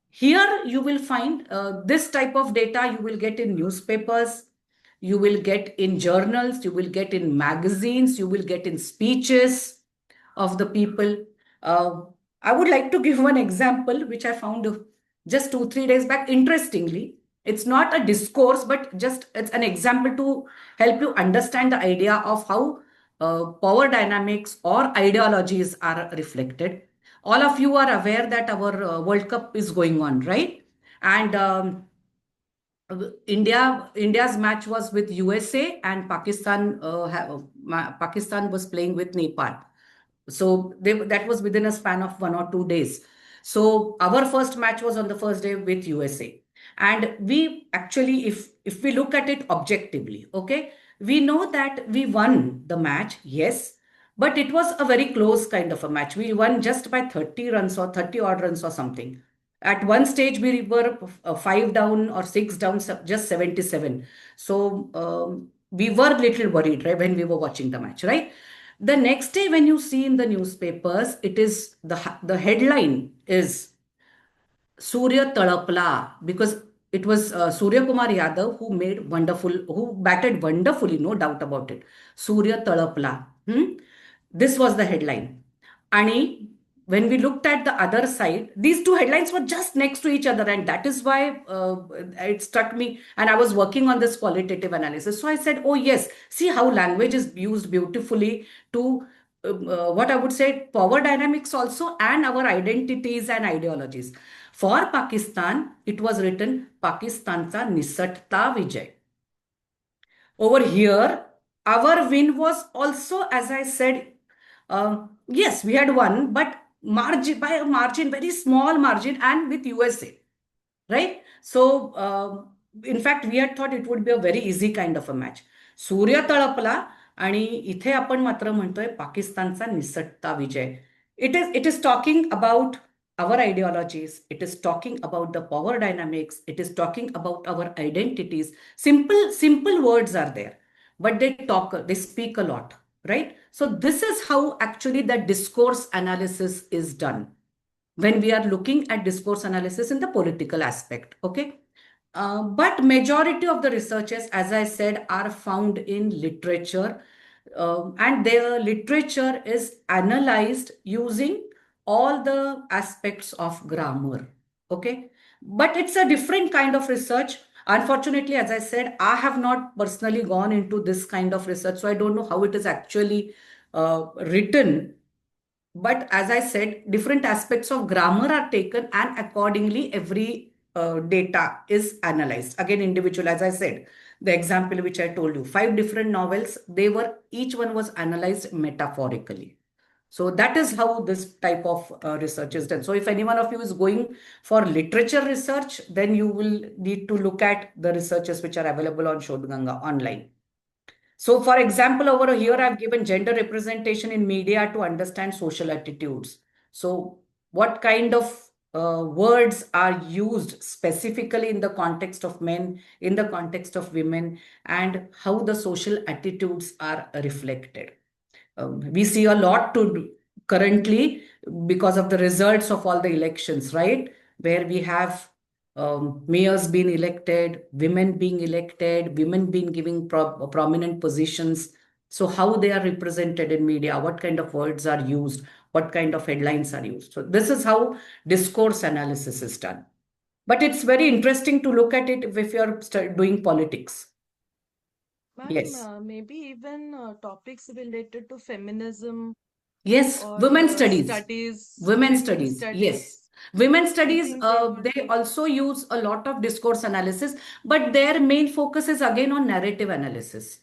Speaker 2: Here you will find this type of data you will get in newspapers, you will get in journals, you will get in magazines, you will get in speeches of the people. I would like to give one example which I found just 2-3 days back. Interestingly, it's not a discourse, but just it's an example to help you understand the idea of how power dynamics or ideologies are reflected. All of you are aware that our World Cup is going on, right? And India's match was with USA, and Pakistan Pakistan was playing with Nepal. So that was within a span of 1 or 2 days. So our first match was on the first day with USA. And we actually, if we look at it objectively, okay, we know that we won the match, yes, but it was a very close kind of a match. We won just by 30 runs or 30 odd runs or something. At one stage, we were 5 down or 6 down, just 77. So we were a little worried, right, when we were watching the match, right? The next day, when you see in the newspapers, it is the headline is Surya Talapla, because it was Surya Kumar Yadav who batted wonderfully, no doubt about it. Surya Talapla. This was the headline. And when we looked at the other side, these two headlines were just next to each other, and that is why it struck me. And I was working on this qualitative analysis. So I said, oh yes, see how language is used beautifully to what I would say, power dynamics also, and our identities and ideologies. For Pakistan, it was written Pakistancha Nisatta Vijay. Over here, our win was also, as I said, yes, we had won, but by a margin, very small margin, and with USA, right? So in fact, we had thought it would be a very easy kind of a match. सूर्य तळपला आणि इथे आपण मात्र म्हणतोय पाकिस्तानचा निसटता विजय. It is talking about our ideologies. It is talking about the power dynamics. It is talking about our identities. Simple words are there, but they speak a lot, right? So this is how actually the discourse analysis is done when we are looking at discourse analysis in the political aspect, okay? But majority of the researches, as I said, are found in literature, and their literature is analyzed using all the aspects of grammar, okay? But it's a different kind of research. Unfortunately, as I said, I have not personally gone into this kind of research, so I don't know how it is actually written. But as I said, different aspects of grammar are taken, and accordingly, every data is analyzed. Again, individual, as I said, the example which I told you, 5 different novels, each one was analyzed metaphorically. So that is how this type of research is done. So if any one of you is going for literature research, then you will need to look at the researches which are available on Shodh Ganga online. So for example, over here, I've given gender representation in media to understand social attitudes. So what kind of words are used specifically in the context of men, in the context of women, and how the social attitudes are reflected. We see a lot to do currently because of the results of all the elections, right? Where we have mayors being elected, women being elected, women being giving prominent positions. So how they are represented in media, what kind of words are used, what kind of headlines are used. So this is how discourse analysis is done. But it's very interesting to look at it if you're doing politics.
Speaker 7: Ma'am,
Speaker 2: Yes.
Speaker 7: maybe even topics related to feminism
Speaker 2: Yes,
Speaker 7: or
Speaker 2: women studies.
Speaker 7: studies,
Speaker 2: Women studies. Yes. Women studies,
Speaker 7: think they would
Speaker 2: they also use a lot of discourse analysis, but their main focus is again on narrative analysis.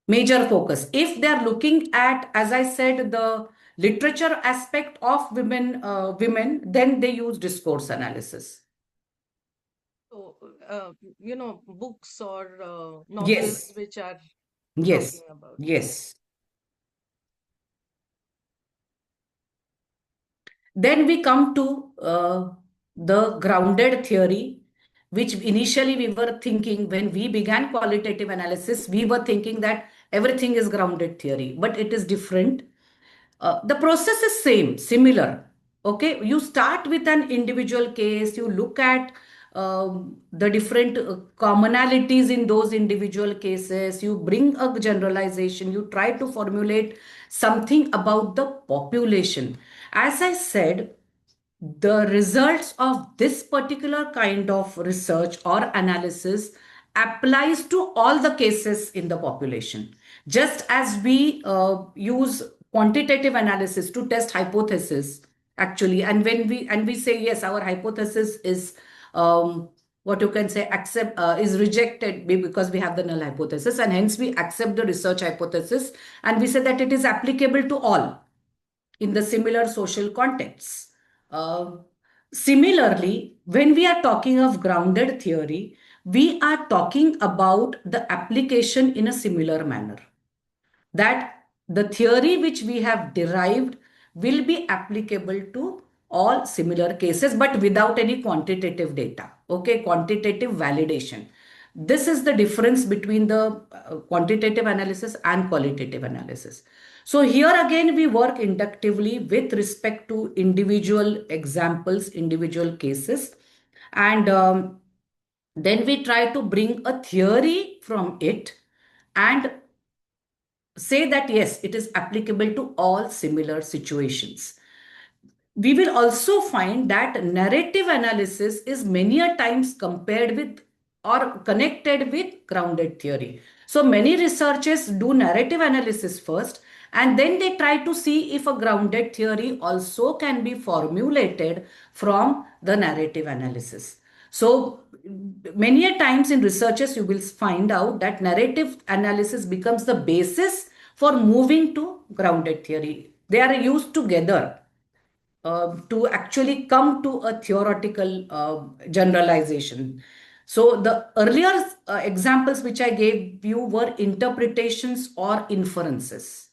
Speaker 2: Major focus. If they're looking at, as I said, the literature aspect of women, then they use discourse analysis.
Speaker 7: So, books or novels
Speaker 2: Yes.
Speaker 7: which are
Speaker 2: Yes.
Speaker 7: talking about.
Speaker 2: Yes. Then we come to the grounded theory, which initially we were thinking when we began qualitative analysis, we were thinking that everything is grounded theory, but it is different. The process is similar. Okay, you start with an individual case, you look at the different commonalities in those individual cases, you bring a generalization, you try to formulate something about the population. As I said, the results of this particular kind of research or analysis applies to all the cases in the population. Just as we use quantitative analysis to test hypothesis, actually, and when we say yes, our hypothesis is what you can say accept is rejected because we have the null hypothesis, and hence we accept the research hypothesis, and we say that it is applicable to all in the similar social contexts. Similarly, when we are talking of grounded theory, we are talking about the application in a similar manner. That the theory which we have derived will be applicable to all similar cases, but without any quantitative data. Okay, quantitative validation. This is the difference between the quantitative analysis and qualitative analysis. So here again, we work inductively with respect to individual examples, individual cases, and then we try to bring a theory from it and say that yes, it is applicable to all similar situations. We will also find that narrative analysis is many a times compared with or connected with grounded theory. So many researchers do narrative analysis first, and then they try to see if a grounded theory also can be formulated from the narrative analysis. So many a times in researches, you will find out that narrative analysis becomes the basis for moving to grounded theory. They are used together to actually come to a theoretical generalization. So the earlier examples which I gave you were interpretations or inferences.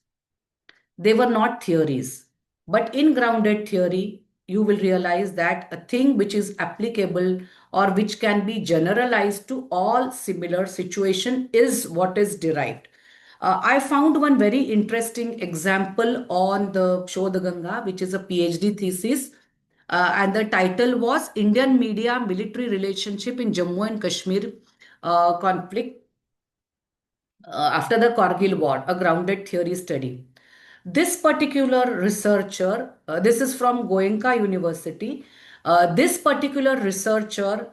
Speaker 2: They were not theories. But in grounded theory, you will realize that a thing which is applicable or which can be generalized to all similar situation is what is derived. I found one very interesting example on the Show the Ganga, which is a PhD thesis. And the title was Indian Media Military Relationship in Jammu and Kashmir Conflict after the Kargil War, a grounded theory study. This particular researcher, this is from Goenka University, this particular researcher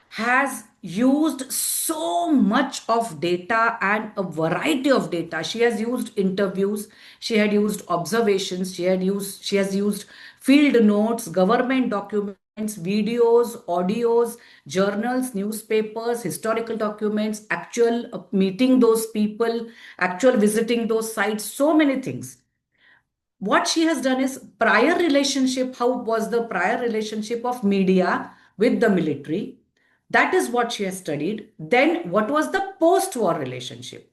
Speaker 2: has used so much of data and a variety of data. She has used interviews, she had used observations, she has used field notes, government documents, videos, audios, journals, newspapers, historical documents, actual meeting those people, actual visiting those sites, so many things. What she has done is prior relationship, how was the prior relationship of media with the military? That is what she has studied. Then what was the post-war relationship?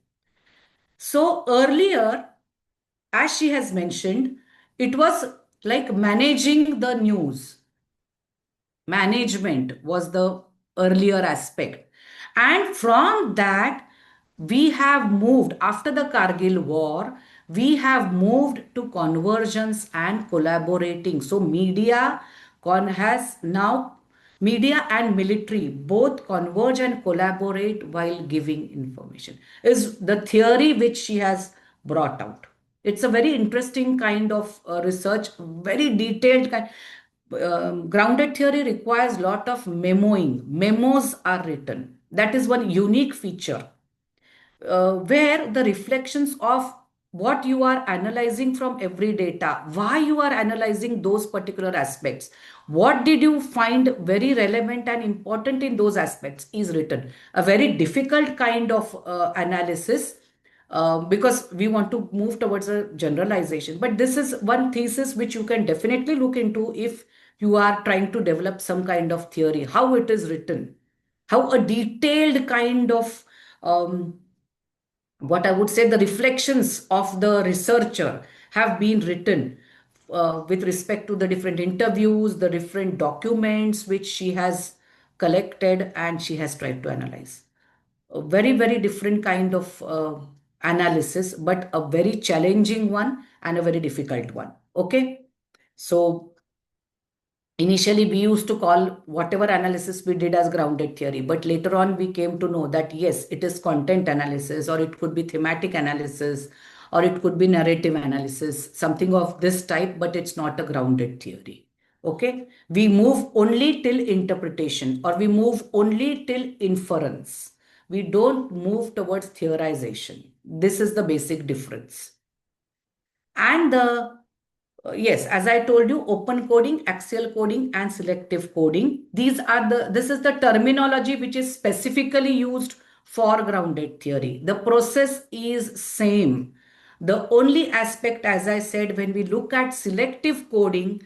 Speaker 2: So earlier, as she has mentioned, it was like managing the news. Management was the earlier aspect. And from that, we have moved after the Kargil war, we have moved to convergence and collaborating. So media has now media and military both converge and collaborate while giving information, is the theory which she has brought out. It's a very interesting kind of research, very detailed kind. Grounded theory requires a lot of memoing. Memos are written. That is one unique feature where the reflections of what you are analyzing from every data, why you are analyzing those particular aspects, what did you find very relevant and important in those aspects is written. A very difficult kind of analysis because we want to move towards a generalization. But this is one thesis which you can definitely look into if you are trying to develop some kind of theory, how it is written, how a detailed kind of what I would say, the reflections of the researcher have been written with respect to the different interviews, the different documents which she has collected and she has tried to analyze. A very, very different kind of analysis, but a very challenging one and a very difficult one. Okay. So initially, we used to call whatever analysis we did as grounded theory, but later on we came to know that yes, it is content analysis, or it could be thematic analysis, or it could be narrative analysis, something of this type, but it's not a grounded theory. Okay, we move only till interpretation, or we move only till inference. We don't move towards theorization. This is the basic difference. And the yes, as I told you, open coding, axial coding, and selective coding. This is the terminology which is specifically used for grounded theory. The process is same. The only aspect, as I said, when we look at selective coding,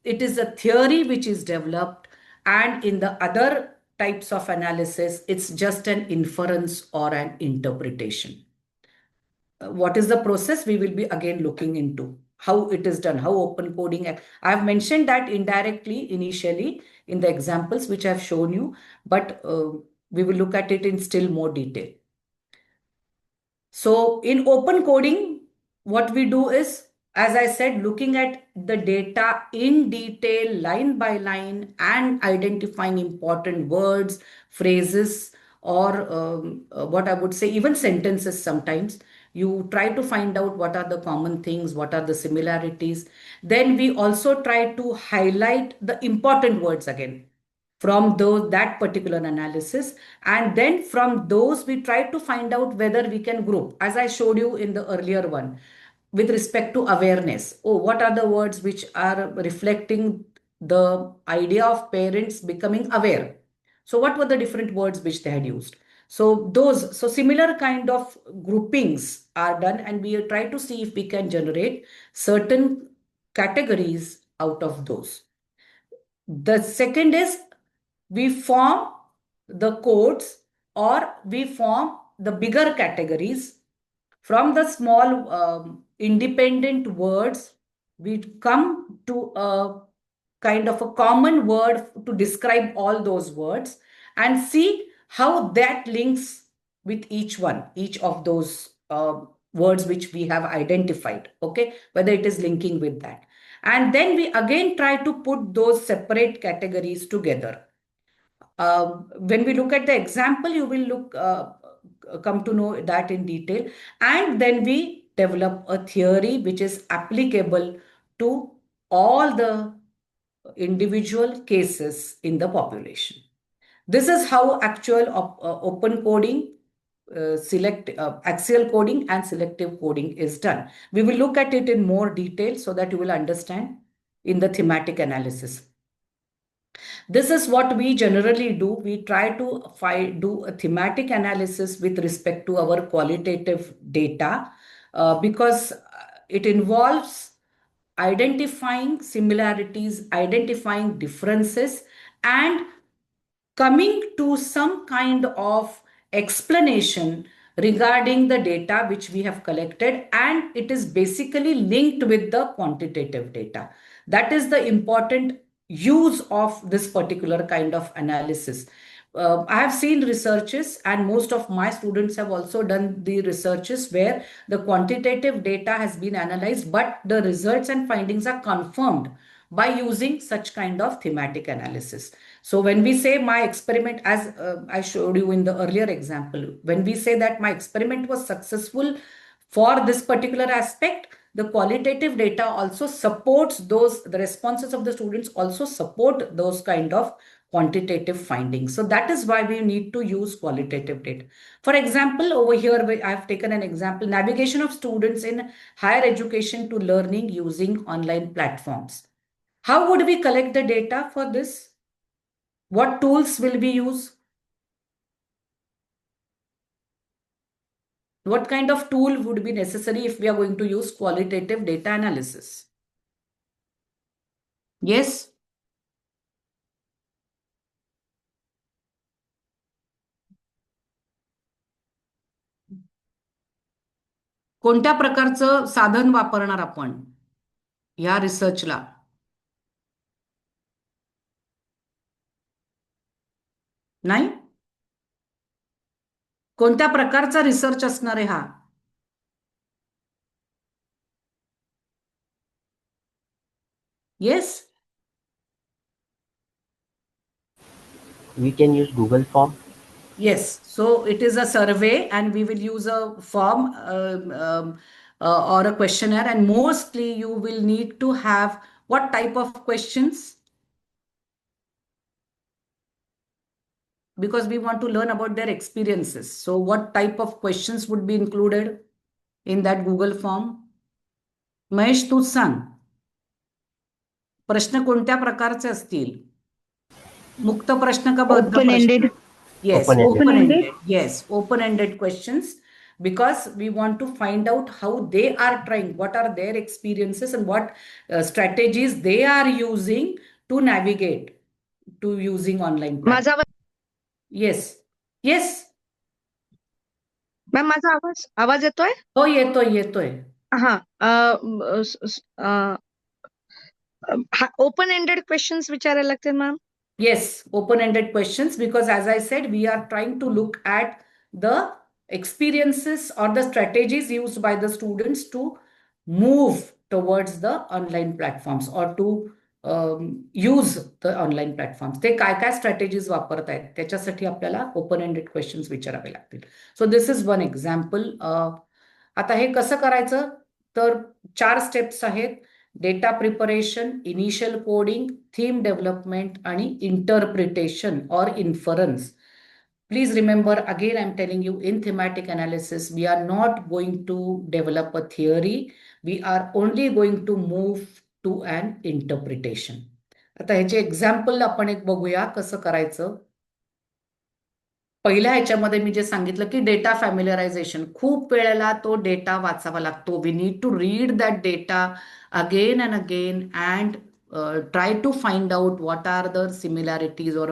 Speaker 2: it is a theory which is developed, and in the other types of analysis, it's just an inference or an interpretation. What is the process? We will be again looking into how it is done, how open coding. I have mentioned that indirectly initially in the examples which I have shown you, but we will look at it in still more detail. So in open coding, what we do is, as I said, looking at the data in detail, line by line, and identifying important words, phrases, or what I would say, even sentences sometimes. You try to find out what are the common things, what are the similarities. Then we also try to highlight the important words again from that particular analysis. And then from those, we try to find out whether we can group, as I showed you in the earlier one, with respect to awareness. Oh, what are the words which are reflecting the idea of parents becoming aware? So what were the different words which they had used? So similar kind of groupings are done, and we try to see if we can generate certain categories out of those. The second is we form the codes, or we form the bigger categories from the small independent words. We come to a kind of a common word to describe all those words and see how that links with each of those words which we have identified, okay, whether it is linking with that. And then we again try to put those separate categories together. When we look at the example, you will come to know that in detail. And then we develop a theory which is applicable to all the individual cases in the population. This is how actual open coding, axial coding and selective coding is done. We will look at it in more detail so that you will understand in the thematic analysis. This is what we generally do. We try to do a thematic analysis with respect to our qualitative data because it involves identifying similarities, identifying differences, and coming to some kind of explanation regarding the data which we have collected, and it is basically linked with the quantitative data. That is the important use of this particular kind of analysis. I have seen researches, and most of my students have also done the researches where the quantitative data has been analyzed, but the results and findings are confirmed by using such kind of thematic analysis. So when we say my experiment, as I showed you in the earlier example, when we say that my experiment was successful for this particular aspect, the qualitative data also supports those, the responses of the students also support those kind of quantitative findings. So that is why we need to use qualitative data. For example, over here, I have taken an example, navigation of students in higher education to learning using online platforms. How would we collect the data for this? What tools will we use? What kind of tool would be necessary if we are going to use qualitative data analysis? Yes? कोणत्या प्रकारचं साधन वापरणार आपण या रिसर्चला? नाही? कोणत्या प्रकारचा research असणार आहे हा? Yes?
Speaker 8: We can use Google Form.
Speaker 2: Yes. So it is a survey and we will use a form or a questionnaire, and mostly you will need to have what type of questions? Because we want to learn about their experiences. So what type of questions would be included in that Google form? Mahesh, तूच सांग. प्रश्न कोणत्या प्रकारचे असतील? मुक्त प्रश्न का बद्ध प्रश्न?
Speaker 3: Open-ended.
Speaker 2: Yes,
Speaker 8: Open-ended.
Speaker 2: open-ended. Yes, open-ended questions, because we want to find out how they are trying, what are their experiences and what strategies they are using to navigate to using online platforms.
Speaker 3: माझा आवाज
Speaker 2: Yes. Yes.
Speaker 3: Ma'am माझा आवाज येतोय?
Speaker 2: हो, येतोय.
Speaker 3: Open ended questions विचारायला लागतील ma'am.
Speaker 2: Yes, open-ended questions, because as I said, we are trying to look at the experiences or the strategies used by the students to move towards the online platforms or to use the online platforms. ते काय strategies वापरतायत त्याच्यासाठी आपल्याला open-ended questions विचारावे लागतील. So this is one example. आता हे कसं करायचं? तर 4 स्टेप्स आहेत. Data preparation, initial coding, theme development आणि इंटरप्रिटेशन और inference. Please remember, again, I'm telling you, in thematic analysis, we are not going to develop a theory. We are only going to move to an interpretation. आता ह्याचे example आपण एक बघूया कसं करायचं. पहिल्या ह्याच्यामध्ये मी जे सांगितलं की डेटा फॅमिलिअरायझेशन, खूप वेळेला तो डेटा वाचावा लागतो. We need to read that data again and again and try to find out what are the similarities or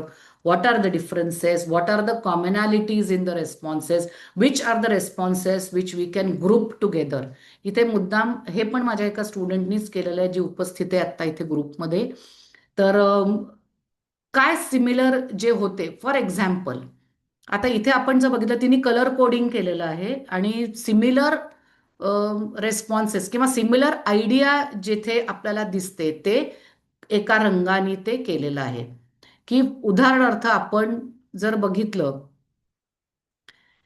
Speaker 2: what are the differences, what are the commonalities in the responses, which are the responses which we can group together. इथे मुद्दाम हे पण माझ्या एका स्टुडंटनीच केलेलं आहे, जी उपस्थित आहे आता इथे ग्रुपमध्ये. तर काय सिमिलर जे होते, फॉर एक्झाम्पल आता इथे आपण जर बघितलं, तिने कलर कोडिंग केलेलं आहे आणि सिमिलर रेस्पॉन्सेस किंवा सिमिलर आयडिया जिथे आपल्याला दिसते ते एका रंगाने ते केलेलं आहे. की उदाहरणार्थ आपण जर बघितलं,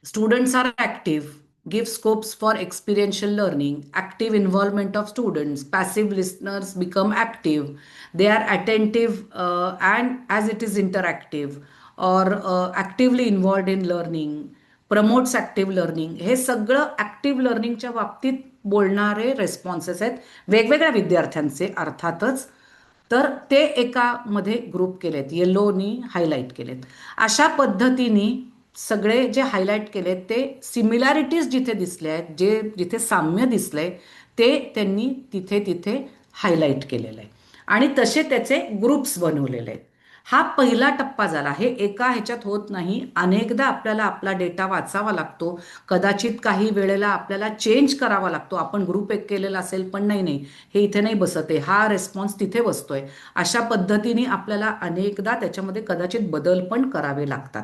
Speaker 2: students are active, give scopes for experiential learning, active involvement of students, passive listeners become active, they are attentive and as it is interactive, or actively involved in learning, promotes active learning. हे सगळं active लर्निंगच्या बाबतीत बोलणारे responses आहेत वेगवेगळ्या विद्यार्थ्यांचे अर्थातच. तर ते एकामध्ये group केलेत, येलोनी हायलाईट केलेत. अशा पद्धतीने सगळे जे हायलाईट केलेत ते सिमिलॅरिटीज जिथे दिसले आहेत, जे जिथे साम्य दिसलंय ते त्यांनी तिथे हायलाईट केलेलं आहे आणि तसे त्याचे ग्रुप्स बनवलेले आहेत. हा पहिला टप्पा झाला. हे एका ह्याच्यात होत नाही, अनेकदा आपल्याला आपला डेटा वाचावा लागतो, कदाचित काही वेळेला आपल्याला चेंज करावा लागतो. आपण ग्रुप एक केलेला असेल पण नाही हे इथे नाही बसत आहे, हा रेस्पॉन्स तिथे बसतोय. अशा पद्धतीने आपल्याला अनेकदा त्याच्यामध्ये कदाचित बदल पण करावे लागतात.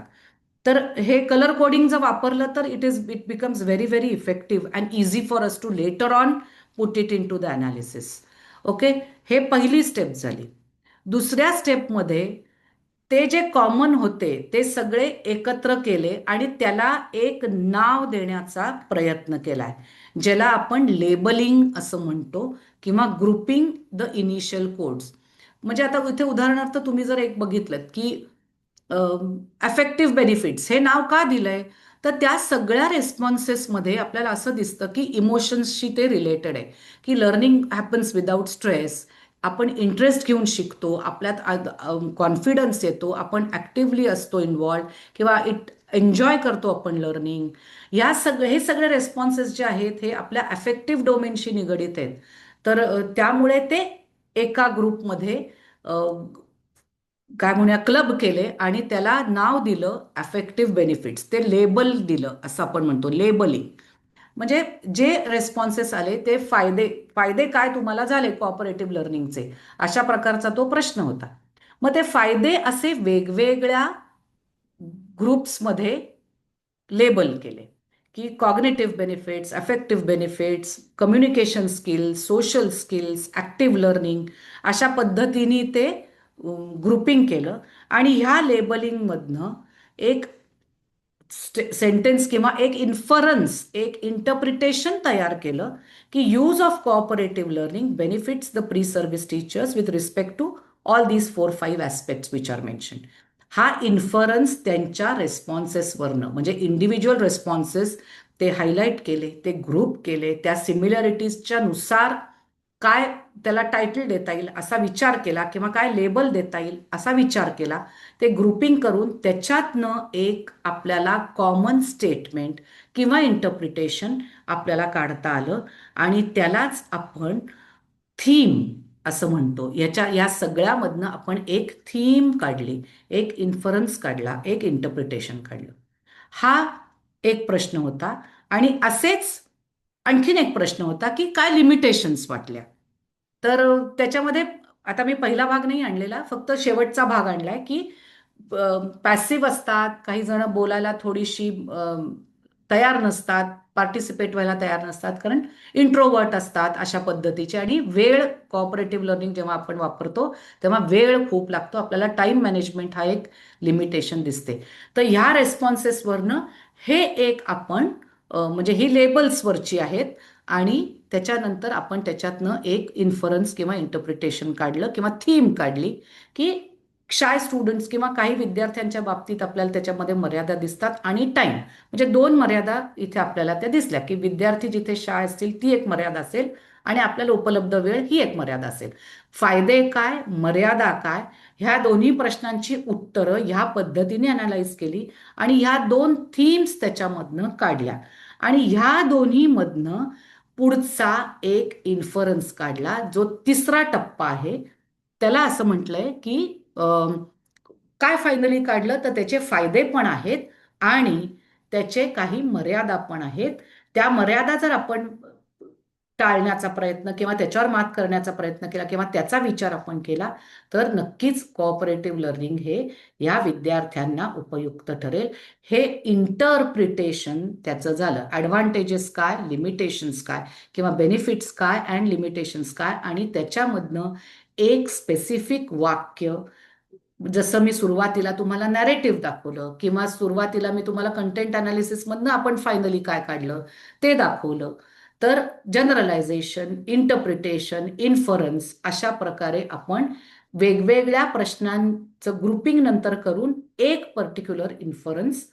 Speaker 2: तर हे कलर कोडिंग जर वापरलं तर it becomes very very effective and easy for us to later on put it into the analysis. Okay, हे पहिली स्टेप झाली. दुसऱ्या स्टेपमध्ये ते जे कॉमन होते ते सगळे एकत्र केले आणि त्याला एक नाव देण्याचा प्रयत्न केलाय, ज्याला आपण लेबलिंग असं म्हणतो किंवा ग्रुपिंग द इनिशियल कोड्स. म्हणजे आता इथे उदाहरणार्थ तुम्ही जर एक बघितलं की अफेक्टिव्ह बेनिफिट्स हे नाव का दिलंय, तर त्या सगळ्या रेस्पॉन्सेसमध्ये आपल्याला असं दिसतं की इमोशन्सशी ते रिलेटेड आहे, की लर्निंग हॅपन्स विदाउट स्ट्रेस, आपण इंटरेस्ट घेऊन शिकतो, आपल्यात कॉन्फिडन्स येतो, आपण ॲक्टिव्हली असतो इन्वॉल्व किंवा एन्जॉय करतो आपण लर्निंग. हे सगळे रेस्पॉन्सेस जे आहेत हे आपल्या अफेक्टिव्ह डोमेनशी निगडीत आहेत. तर त्यामुळे ते एका ग्रुपमध्ये काय म्हणूया क्लब केले आणि त्याला नाव दिलं अफेक्टिव्ह बेनिफिट्स. ते लेबल दिलं असं आपण म्हणतो, लेबलिंग. म्हणजे जे रेस्पॉन्सेस आले ते फायदे काय तुम्हाला झाले कोऑपरेटिव्ह लर्निंगचे, अशा प्रकारचा तो प्रश्न होता. मग ते फायदे असे वेगवेगळ्या ग्रुप्समध्ये लेबल केले की cognitive benefits, affective benefits, communication skills, social skills, active learning, अशा पद्धतीने ते ग्रुपिंग केलं आणि ह्या लेबलिंगमधनं एक सेंटेन्स किंवा एक इन्फरन्स, एक इंटरप्रिटेशन तयार केलं की use of cooperative learning benefits the pre service teachers with respect to all these 4-5 aspects which are mention. हा इन्फरन्स त्यांच्या रेस्पॉन्सेसवरनं, म्हणजे इंडिव्हिज्युअल रेस्पॉन्सेस ते हायलाईट केले, ते ग्रुप केले, त्या सिमिलॅरिटीजच्या नुसार काय त्याला टायटल देता येईल असा विचार केला किंवा काय लेबल देता येईल असा विचार केला. ते ग्रुपिंग करून त्याच्यातनं एक आपल्याला कॉमन स्टेटमेंट किंवा इंटरप्रिटेशन आपल्याला काढता आलं आणि त्यालाच आपण थीम असं म्हणतो. या सगळ्यामधनं आपण एक थीम काढली, एक इन्फरन्स काढला, एक इंटरप्रिटेशन काढलं. हा एक प्रश्न होता. आणि असेच आणखीन एक प्रश्न होता की काय लिमिटेशन्स वाटल्या. तर त्याच्यामध्ये आता मी पहिला भाग नाही आणलेला, फक्त शेवटचा भाग आणलाय की पॅसिव्ह असतात, काही जण बोलायला थोडीशी तयार नसतात, पार्टिसिपेट व्हायला तयार नसतात, कारण इंट्रोवर्ट असतात अशा पद्धतीचे. आणि वेळ कोऑपरेटिव्ह लर्निंग जेव्हा आपण वापरतो तेव्हा वेळ खूप लागतो, आपल्याला टाइम मॅनेजमेंट हा एक लिमिटेशन दिसते. तर ह्या रेस्पॉन्सेसवरनं हे एक आपण म्हणजे ही लेबल्सवरची आहेत आणि त्याच्यानंतर आपण त्याच्यातनं एक इन्फरन्स किंवा इंटरप्रिटेशन काढलं किंवा थीम काढली की शाय स्टुडंट्स किंवा काही विद्यार्थ्यांच्या बाबतीत आपल्याला त्याच्यामध्ये मर्यादा दिसतात आणि टाइम, म्हणजे 2 मर्यादा इथे आपल्याला त्या दिसल्या की विद्यार्थी जिथे शाळा असतील ती एक मर्यादा असेल आणि आपल्याला उपलब्ध वेळ ही एक मर्यादा असेल. फायदे काय, मर्यादा काय, ह्या दोन्ही प्रश्नांची उत्तरं ह्या पद्धतीने अनालाइज केली आणि ह्या 2 थीम्स त्याच्यामधनं काढल्या आणि ह्या दोन्हीमधनं पुढचा एक इन्फरन्स काढला, जो तिसरा टप्पा आहे. त्याला असं म्हटलंय की काय फायनली काढलं तर त्याचे फायदे पण आहेत आणि त्याचे काही मर्यादा पण आहेत. त्या मर्यादा जर आपण टाळण्याचा प्रयत्न किंवा त्याच्यावर मात करण्याचा प्रयत्न केला किंवा त्याचा विचार आपण केला तर नक्कीच कोऑपरेटिव्ह लर्निंग हे या विद्यार्थ्यांना उपयुक्त ठरेल. हे इंटरप्रिटेशन त्याचं झालं. ॲडव्हान्टेजेस काय, लिमिटेशन्स काय किंवा बेनिफिट्स काय अँड लिमिटेशन्स काय, आणि त्याच्यामधनं एक स्पेसिफिक वाक्य, जसं मी सुरुवातीला तुम्हाला नॅरेटिव्ह दाखवलं किंवा सुरुवातीला मी तुम्हाला कंटेंट अनालिसिसमधनं आपण फायनली काय काढलं ते दाखवलं. तर जनरलायझेशन, इंटरप्रिटेशन, इन्फरन्स अशा प्रकारे आपण वेगवेगळ्या प्रश्नांचं ग्रुपिंग नंतर करून एक पर्टिक्युलर इन्फरन्स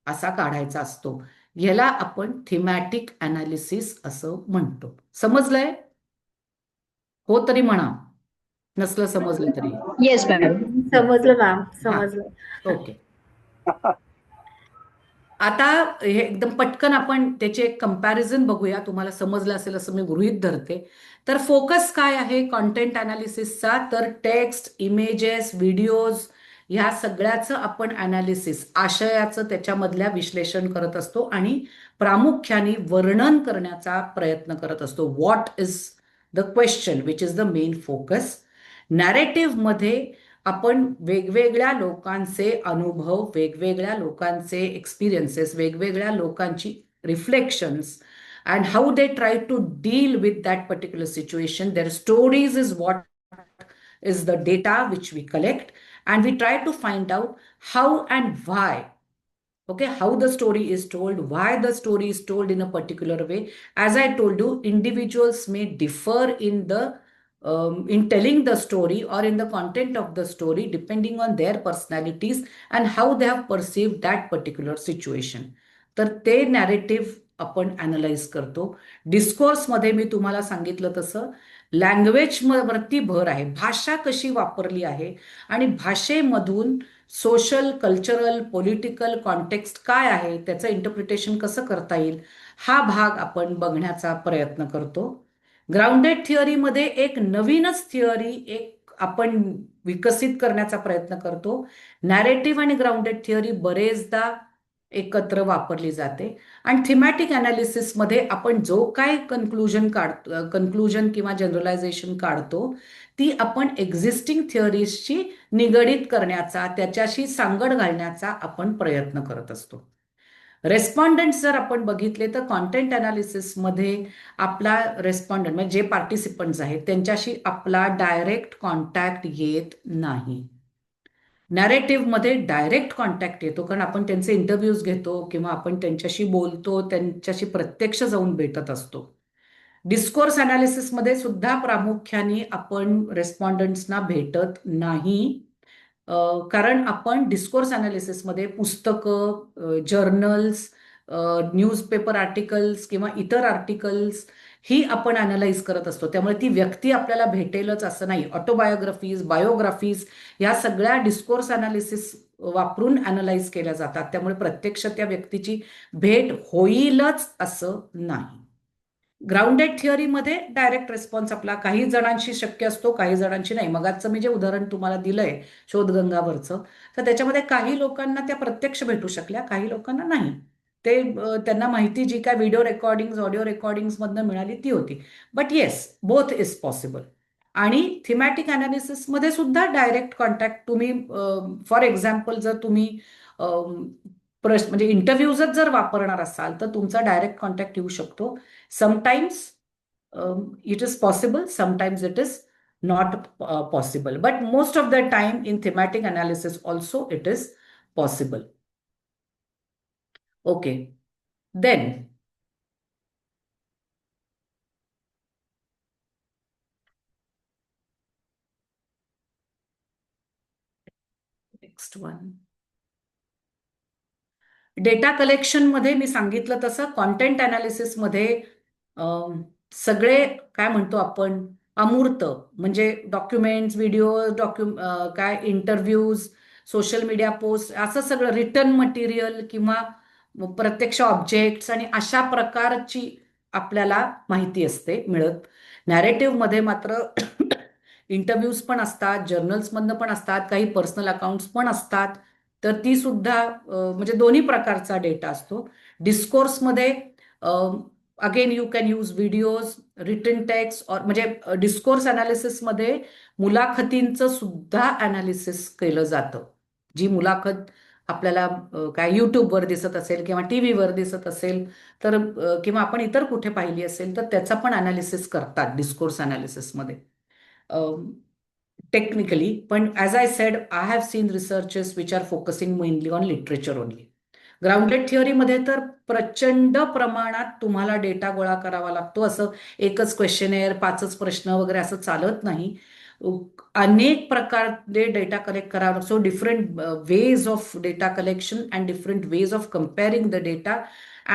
Speaker 2: असा काढायचा असतो. ह्याला आपण थीमॅटिक अनालिसिस असं म्हणतो. समजलंय? हो तरी म्हणा, नसलं समजलं तरी.
Speaker 3: Yes ma'am.
Speaker 4: समजलं मॅम, समजलं.
Speaker 2: ओके. आता हे एकदम पटकन आपण त्याचे एक कंपॅरिझन बघूया. तुम्हाला समजलं असेल असं मी गृहीत धरते. तर फोकस काय आहे कॉन्टेंट अनालिसिसचा, तर टेक्स्ट, इमेजेस, व्हिडिओज ह्या सगळ्याचं आपण अनालिसिस, आशयाचं त्याच्यामधल्या विश्लेषण करत असतो आणि प्रामुख्याने वर्णन करण्याचा प्रयत्न करत असतो. What is the question which is the main focus. नॅरेटिव्हमध्ये आपण वेगवेगळ्या लोकांचे अनुभव, वेगवेगळ्या लोकांचे एक्सपिरियन्सेस, वेगवेगळ्या लोकांची reflections and how they try to deal with that particular situation. Their stories is what is the data which we collect and we try to find out how and why. Okay, how the story is told, why the story is told in a particular way. As I told you, individuals may differ in telling the story or in the content of the story depending on their personalities and how they have perceived that particular situation. तर ते narrative आपण analyse करतो. डिस्कोर्समध्ये मी तुम्हाला सांगितलं तसं language वरती भर आहे, भाषा कशी वापरली आहे आणि भाषेमधून सोशल, कल्चरल, पॉलिटिकल कॉन्टेक्स्ट काय आहे, त्याचं इंटरप्रिटेशन कसं करता येईल, हा भाग आपण बघण्याचा प्रयत्न करतो. ग्राउंडेड थिअरीमध्ये एक नवीनच थिअरी आपण विकसित करण्याचा प्रयत्न करतो. नॅरेटिव्ह आणि ग्राउंडेड थिअरी बरेचदा एकत्र वापरली जाते आणि थिमॅटिक अनालिसिसमध्ये आपण जो काय कन्क्लुजन किंवा जनरलायझेशन काढतो ती आपण एक्झिस्टिंग थिअरीजशी निगडीत करण्याचा, त्याच्याशी सांगड घालण्याचा आपण प्रयत्न करत असतो. रेस्पॉन्डंट्स जर आपण बघितले तर कॉन्टेंट अनालिसिसमध्ये आपला रेस्पॉन्डंट म्हणजे जे पार्टिसिपंट्स आहेत त्यांच्याशी आपला डायरेक्ट कॉन्टॅक्ट येत नाही. नॅरेटिव्हमध्ये डायरेक्ट कॉन्टॅक्ट येतो कारण आपण त्यांचे इंटरव्ह्यूज घेतो किंवा आपण त्यांच्याशी बोलतो, त्यांच्याशी प्रत्यक्ष जाऊन भेटत असतो. डिस्कोर्स अनालिसिसमध्ये सुद्धा प्रामुख्याने आपण रेस्पॉन्डंट्सना भेटत नाही, कारण आपण डिस्कोर्स अनालिसिसमध्ये पुस्तकं, जर्नल्स, न्यूजपेपर आर्टिकल्स किंवा इतर आर्टिकल्स ही आपण अनालाइज करत असतो. त्यामुळे ती व्यक्ती आपल्याला भेटेलच असं नाही. ऑटोबायोग्राफीज, बायोग्राफीज या सगळ्या डिस्कोर्स अनालिसिस वापरून अनालाइज केल्या जातात. त्यामुळे प्रत्यक्ष त्या व्यक्तीची भेट होईलच असं नाही. ग्राउंडेड थिअरीमध्ये डायरेक्ट रिस्पॉन्स आपला काही जणांशी शक्य असतो, काही जणांशी नाही. मगाचं मी जे उदाहरण तुम्हाला दिलंय शोधगंगावरचं, तर त्याच्यामध्ये काही लोकांना त्या प्रत्यक्ष भेटू शकल्या, काही लोकांना नाही. ते त्यांना माहिती जी काय व्हिडिओ रेकॉर्डिंग, ऑडिओ रेकॉर्डिंग्समधनं मिळाली ती होती. But yes, both is possible. आणि थिमॅटिक अनालिसिसमध्ये सुद्धा डायरेक्ट कॉन्टॅक्ट तुम्ही, फॉर एक्झाम्पल जर तुम्ही प्रश्न म्हणजे इंटरव्ह्यूजच जर वापरणार असाल तर तुमचा डायरेक्ट कॉन्टॅक्ट येऊ शकतो. Sometimes it is possible, sometimes it is not possible, but most of the time in thematic analysis also it is possible. Okay, then next one, data collection मध्ये मी सांगितलं तसं कॉन्टेंट अनालिसिस मध्ये सगळे काय म्हणतो आपण अमूर्त म्हणजे डॉक्युमेंट्स, व्हिडिओ, काय इंटरव्ह्यूज, सोशल मीडिया पोस्ट, असं सगळं रिटर्न मटेरियल किंवा प्रत्यक्ष ऑब्जेक्ट्स आणि अशा प्रकारची आपल्याला माहिती असते मिळत. नॅरेटिव्हमध्ये मात्र इंटरव्ह्यूज पण असतात, जर्नल्समधनं पण असतात, काही पर्सनल अकाउंट्स पण असतात. तर ती सुद्धा म्हणजे दोन्ही प्रकारचा डेटा असतो. डिस्कोर्समध्ये again you can use videos, written text, म्हणजे डिस्कोर्स अनालिसिसमध्ये मुलाखतींचं सुद्धा अनालिसिस केलं जातं. जी मुलाखत आपल्याला काय युट्यूबवर दिसत असेल किंवा टीव्हीवर दिसत असेल तर किंवा आपण इतर कुठे पाहिली असेल तर त्याचा पण अनालिसिस करतात डिस्कोर्स अनालिसिसमध्ये टेक्निकली. पण as I said, I have seen researches which are focusing mainly on literature only. Grounded थिअरीमध्ये तर प्रचंड प्रमाणात तुम्हाला डेटा गोळा करावा लागतो. असं एकच क्वेश्चनेअर, 5च प्रश्न वगैरे असं चालत नाही. अनेक प्रकारे डेटा कलेक्ट करावा लागतो. Different ways of data collection and different ways of comparing the data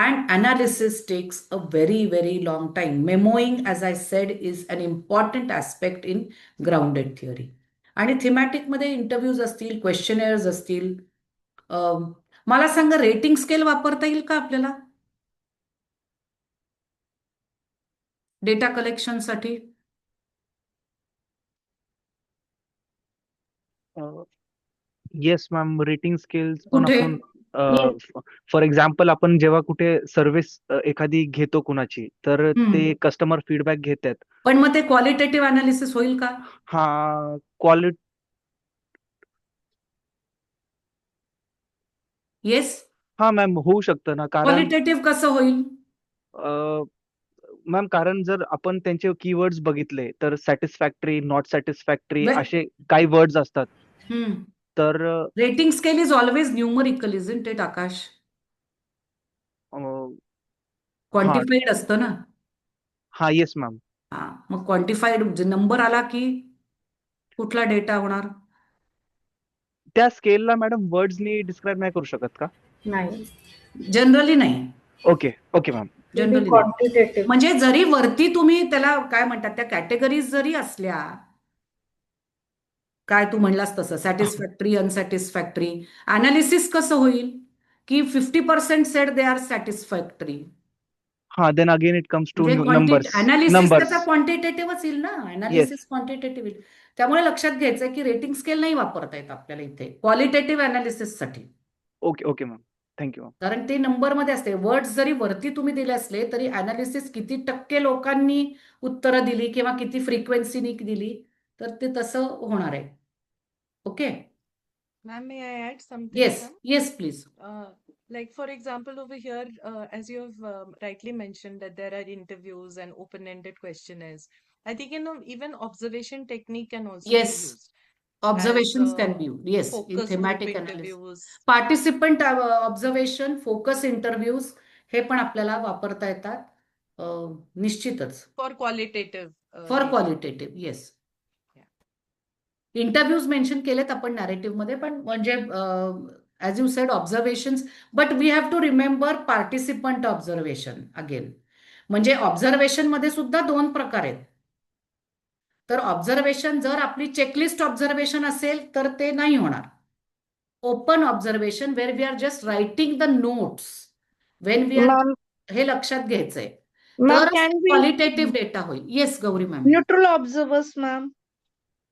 Speaker 2: and analysis takes a very very long time. Memoing, as I said, is an important aspect in grounded theory. आणि थिमॅटिकमध्ये interviews असतील, क्वेश्चनेअर्स असतील. मला सांगा, rating scale वापरता येईल का आपल्याला data कलेक्शनसाठी?
Speaker 5: येस मॅम, रेटिंग स्केल्स पण
Speaker 2: कुठे?
Speaker 5: आपण फॉर एक्झाम्पल आपण जेव्हा कुठे सर्व्हिस एखादी घेतो कुणाची, तर ते कस्टमर फीडबॅक घेतात.
Speaker 2: पण मग ते क्वालिटेटिव्ह अनालिसिस होईल का?
Speaker 5: हा,
Speaker 2: येस,
Speaker 5: हा मॅम, होऊ शकतं ना. कारण
Speaker 2: क्वालिटेटिव्ह कसं होईल?
Speaker 5: मॅम, कारण जर आपण त्यांचे कीवर्ड्स बघितले तर सॅटिस्फॅक्टरी, नॉट सॅटिस्फॅक्टरी
Speaker 2: वे-
Speaker 5: असे काही वर्ड्स असतात.
Speaker 2: हम्म.
Speaker 5: तर
Speaker 2: rating scale is always numerical, isn't it Akash?
Speaker 5: Um,
Speaker 2: quantified असतं ना.
Speaker 5: हा येस मॅम.
Speaker 2: हा, मग क्वांटिफाईड नंबर आला की कुठला डेटा होणार?
Speaker 5: त्या स्केलला मॅडम वर्ड्सनी डिस्क्राईब नाही करू शकत का?
Speaker 4: नाही.
Speaker 2: जनरली नाही.
Speaker 5: Okay okay ma'am.
Speaker 2: जनरली नाही.
Speaker 4: क्वांटिटेटिव्ह.
Speaker 2: म्हणजे जरी वरती तुम्ही त्याला काय म्हणतात, त्या कॅटेगरीज जरी असल्या, काय तू म्हणलास तसं सॅटिस्फॅक्टरी, अनसॅटिस्फॅक्टरी, अनालिसिस कसं होईल की 50% सेड दे आर सॅटिस्फॅक्टरी.
Speaker 5: हा, then again it comes to
Speaker 2: म्हणजे
Speaker 5: नंबर्स.
Speaker 2: अनालिसिस त्याचा क्वांटिटेटिव्हच येईल ना.
Speaker 5: येस.
Speaker 2: अनालिसिस क्वांटिटेटिव्ह येईल. त्यामुळे लक्षात घ्यायचंय की रेटिंग स्केल नाही वापरता येत आपल्याला इथे क्वालिटेटिव्ह अनालिसिससाठी.
Speaker 5: Okay okay ma'am. Thank you ma'am.
Speaker 2: कारण ते नंबरमध्ये असते. वर्ड्स जरी वरती तुम्ही दिले असले तरी अनालिसिस किती टक्के लोकांनी उत्तरं दिली किंवा किती फ्रिक्वेन्सीनी दिली, तर ते तसं होणार आहे. Okay.
Speaker 7: Ma'am, may I add something,
Speaker 2: yes
Speaker 7: ma'am?
Speaker 2: Yes please.
Speaker 7: Like for example, over here, as you have rightly mentioned that there are interviews and open-ended questionnaires. I think even observation technique can also be
Speaker 2: Yes.
Speaker 7: used
Speaker 2: Observations
Speaker 7: as
Speaker 2: can be used. Yes, in
Speaker 7: focus group
Speaker 2: thematic analysis.
Speaker 7: interviews.
Speaker 2: Participant observation, focus interviews हे पण आपल्याला वापरता येतात. निश्चितच.
Speaker 7: For qualitative
Speaker 2: for
Speaker 7: data.
Speaker 2: Qualitative. Yes.
Speaker 7: Yeah.
Speaker 2: Interviews mention केलेत आपण narrative मध्ये, पण म्हणजे as you said observations, but we have to remember participant observation again. म्हणजे ऑब्झर्वेशन मध्ये सुद्धा 2 प्रकार आहेत. तर ऑब्झर्वेशन जर आपली चेकलिस्ट ऑब्झर्वेशन असेल तर ते नाही होणार. Open observation where we are just writing the notes when we are,
Speaker 3: Ma'am,
Speaker 2: हे लक्षात घ्यायचंय.
Speaker 3: ma'am,
Speaker 2: तर
Speaker 3: can we
Speaker 2: क्वालिटेटिव्ह डेटा होईल. Yes Gauri ma'am.
Speaker 3: neutral observers, ma'am?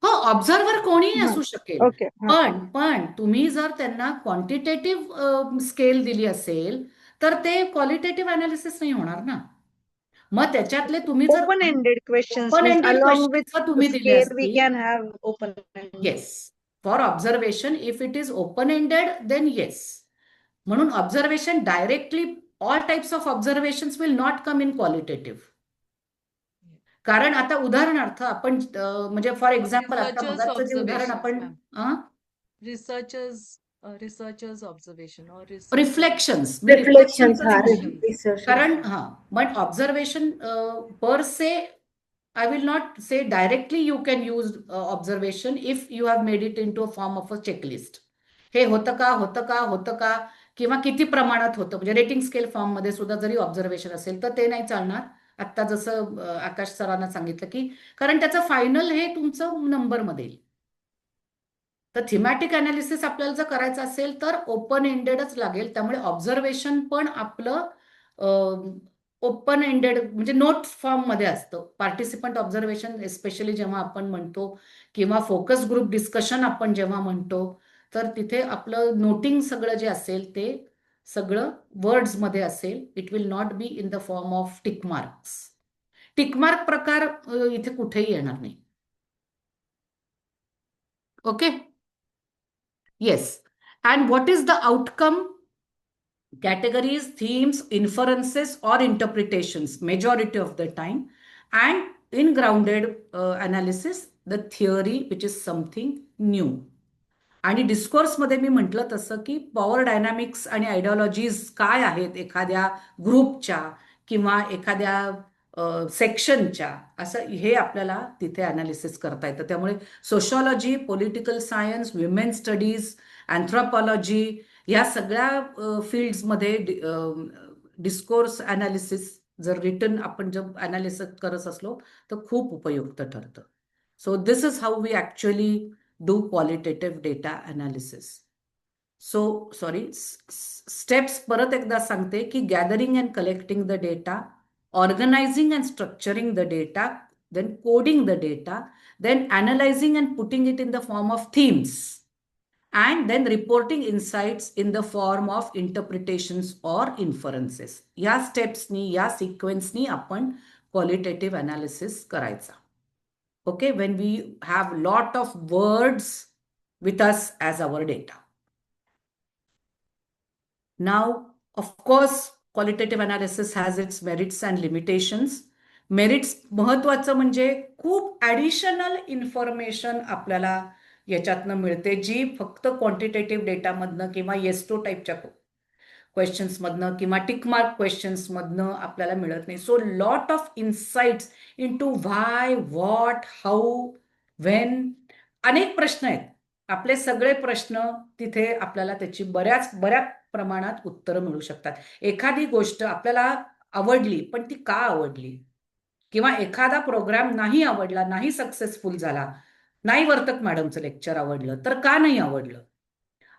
Speaker 2: हो, ऑब्झर्वर कोणीही
Speaker 3: Huh.
Speaker 2: असू शकेल.
Speaker 3: Okay. Huh.
Speaker 2: पण तुम्ही जर त्यांना क्वांटिटेटिव्ह स्केल दिली असेल तर ते क्वालिटेटिव्ह अनालिसिस नाही होणार ना. मग त्याच्यातले तुम्ही जर
Speaker 3: Open-ended questions
Speaker 2: open
Speaker 3: means
Speaker 2: ended
Speaker 3: along with
Speaker 2: question तुम्ही दिले
Speaker 3: scale we
Speaker 2: असतील,
Speaker 3: can have open-ended.
Speaker 2: Yes, for observation if it is open ended then yes. म्हणून observation directly, all types of observations will not come in qualitative. कारण आता उदाहरणार्थ आपण म्हणजे for example आता
Speaker 7: Researchers'
Speaker 2: मगाचं जे उदाहरण
Speaker 7: observations,
Speaker 2: आपण
Speaker 7: researchers observation or
Speaker 2: रिफ्लेक्शन्स, मी
Speaker 4: Reflections.
Speaker 2: रिफ्लेक्शनच
Speaker 4: Research.
Speaker 2: कारण but observation per se I will not say directly you can use observation if you have made it into a form of a checklist. हे होतं का किंवा किती प्रमाणात होतं, म्हणजे रेटिंग स्केल फॉर्म मध्ये सुद्धा जरी ऑब्झर्वेशन असेल तर ते नाही चालणार. आता जसं आकाश सरांना सांगितलं की, कारण त्याचं फायनल हे तुमचं नंबरमध्ये येईल. तर थीमॅटिक अनालिसिस आपल्याला जर करायचं असेल तर ओपन एंडेडच लागेल. त्यामुळे ऑब्झर्वेशन पण आपलं ओपन एंडेड म्हणजे नोट फॉर्म मध्ये असतं. पार्टिसिपंट ऑब्झर्वेशन स्पेशली जेव्हा आपण म्हणतो किंवा फोकस ग्रुप डिस्कशन आपण जेव्हा म्हणतो, तर तिथे आपलं नोटिंग सगळं जे असेल ते सगळं वर्ड्स मध्ये असेल. It will not be in the form of tick marks. Tick mark प्रकार इथे कुठेही येणार नाही. Okay. Yes. And what is the outcome? Categories, themes, inferences or interpretations majority of the time. And in grounded analysis, the theory which is something new. आणि discourse मध्ये मी म्हटलं तसं की पॉवर डायनामिक्स आणि आयडिओलॉजीज काय आहेत एखाद्या ग्रुपच्या किंवा एखाद्या सेक्शनच्या, असं हे आपल्याला तिथे अनालिसिस करता येतं. त्यामुळे sociology, political science, women studies, anthropology या सगळ्या फील्ड्समध्ये डिस्कोर्स अनालिसिस जर रिटन आपण जर अनालिसिस करत असलो तर खूप उपयुक्त ठरतं. So this is how we actually do qualitative data analysis. So, sorry, steps परत एकदा सांगते की gathering and collecting the data, organizing and structuring the data, then coding the data, then analyzing and putting it in the form of themes, and then reporting insights in the form of interpretations or inferences. या स्टेप्सनी, या सिक्वेन्सनी आपण qualitative analysis करायचा. Okay, when we have lot of words with us as our data. Now, of course, qualitative analysis has its merits and limitations. Merits महत्वाचं म्हणजे खूप additional information आपल्याला याच्यातनं मिळते, जी फक्त क्वांटिटेटिव्ह डेटामधनं किंवा येस टू टाईपच्या क्वेश्चन्समधनं किंवा टिक मार्क क्वेश्चन्समधनं आपल्याला मिळत नाही. So lot of insights into why, what, how, when, अनेक प्रश्न आहेत. आपले सगळे प्रश्न तिथे आपल्याला त्याची बऱ्या प्रमाणात उत्तरं मिळू शकतात. एखादी गोष्ट आपल्याला आवडली, पण ती का आवडली? किंवा एखादा प्रोग्राम नाही आवडला, नाही सक्सेसफुल झाला, नाही वर्तक मॅडमचं लेक्चर आवडलं, तर का नाही आवडलं?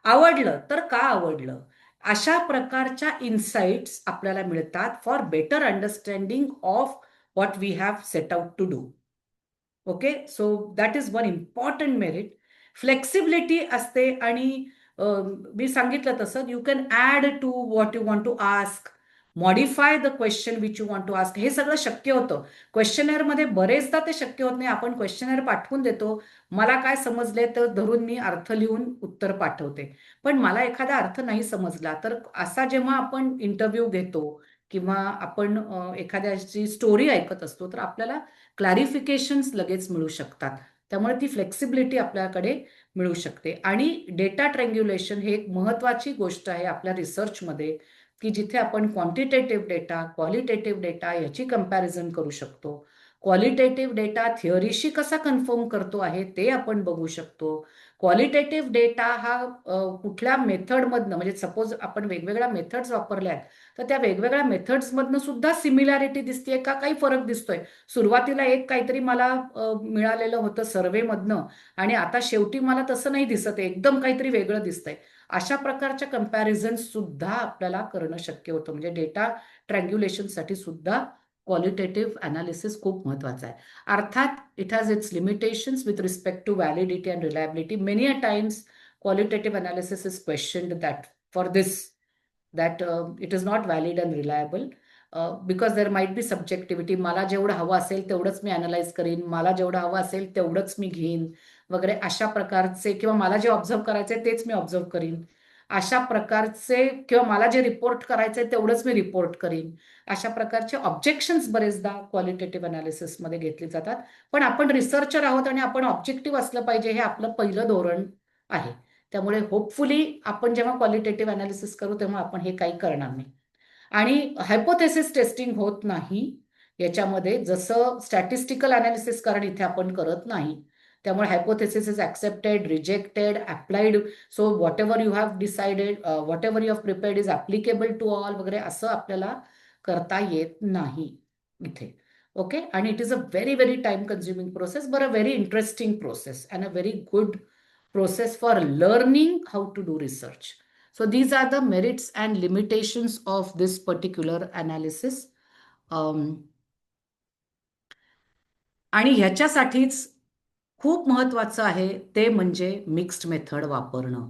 Speaker 2: आवडलं तर का आवडलं? अशा प्रकारच्या इन्साइट्स आपल्याला मिळतात for better understanding of what we have set out to do. Okay, so that is one important merit. Flexibility असते आणि मी सांगितलं तसं you can add to what you want to ask, modify the question which you want to ask. हे सगळं शक्य होतं. क्वेश्चनेअरमध्ये बरेचदा ते शक्य होत नाही. आपण क्वेश्चनेअर पाठवून देतो, मला काय समजले तर धरून मी अर्थ लिहून उत्तर पाठवते. पण मला एखादा अर्थ नाही समजला तर असा जेव्हा आपण इंटरव्ह्यू घेतो किंवा आपण एखाद्याची स्टोरी ऐकत असतो तर आपल्याला क्लॅरिफिकेशन्स लगेच मिळू शकतात. त्यामुळे ती फ्लेक्सिबिलिटी आपल्याकडे मिळू शकते. आणि डेटा ट्रँग्युलेशन हे एक महत्त्वाची गोष्ट आहे आपल्या रिसर्चमध्ये, की जिथे आपण क्वांटिटेटिव्ह डेटा, क्वालिटेटिव्ह डेटा याची कंपॅरिझन करू शकतो. क्वालिटेटिव्ह डेटा थिअरीशी कसा कन्फर्म करतो आहे ते आपण बघू शकतो. क्वालिटेटिव्ह डेटा हा कुठल्या मेथडमधनं, म्हणजे सपोज आपण वेगवेगळ्या मेथड्स वापरल्या आहेत तर त्या वेगवेगळ्या मेथड्समधनं सुद्धा सिमिलॅरिटी दिसतेय का, काही फरक दिसतोय? सुरुवातीला एक काहीतरी मला मिळालेलं होतं सर्वेमधनं आणि आता शेवटी मला तसं नाही दिसत आहे, एकदम काहीतरी वेगळं दिसतंय. अशा प्रकारच्या कंपॅरिझन सुद्धा आपल्याला करणं शक्य होतं. म्हणजे डेटा ट्रँग्युलेशनसाठी सुद्धा क्वालिटेटिव्ह अनालिसिस खूप महत्वाचा आहे. अर्थात it has its limitations with respect to validity and reliability. Many a times qualitative analysis is questioned that for this that it is not valid and reliable because there might be subjectivity. मला जेवढं हवं असेल तेवढंच मी analyse करीन, मला जेवढं हवं असेल तेवढंच मी घेईन वगैरे अशा प्रकारचे, किंवा मला जे ऑब्झर्व करायचे तेच मी ऑब्झर्व करीन अशा प्रकारचे, किंवा मला जे रिपोर्ट करायचे तेवढंच मी रिपोर्ट करीन, अशा प्रकारचे ऑब्जेक्शन्स बरेचदा क्वालिटेटिव्ह अनालिसिसमध्ये घेतले जातात. पण आपण रिसर्चर आहोत आणि आपण ऑब्जेक्टिव्ह असलं पाहिजे, हे आपलं पहिलं धोरण आहे. त्यामुळे होपफुली आपण जेव्हा क्वालिटेटिव्ह अनालिसिस करू तेव्हा आपण हे काही करणार नाही. आणि हायपोथेसिस टेस्टिंग होत नाही याच्यामध्ये, जसं स्टॅटिस्टिकल अनालिसिस, कारण इथे आपण करत नाही. त्यामुळे hypothesis is accepted, rejected, applied. So whatever you have decided, whatever you have prepared is applicable to all वगैरे असं आपल्याला करता येत नाही इथे. ओके, आणि it is a very very time consuming process, but a very interesting process and a very good process for learning how to do research. So these are the merits and limitations of this particular analysis. आणि ह्याच्यासाठीच खूप महत्वाचं आहे ते म्हणजे mixed method वापरणं.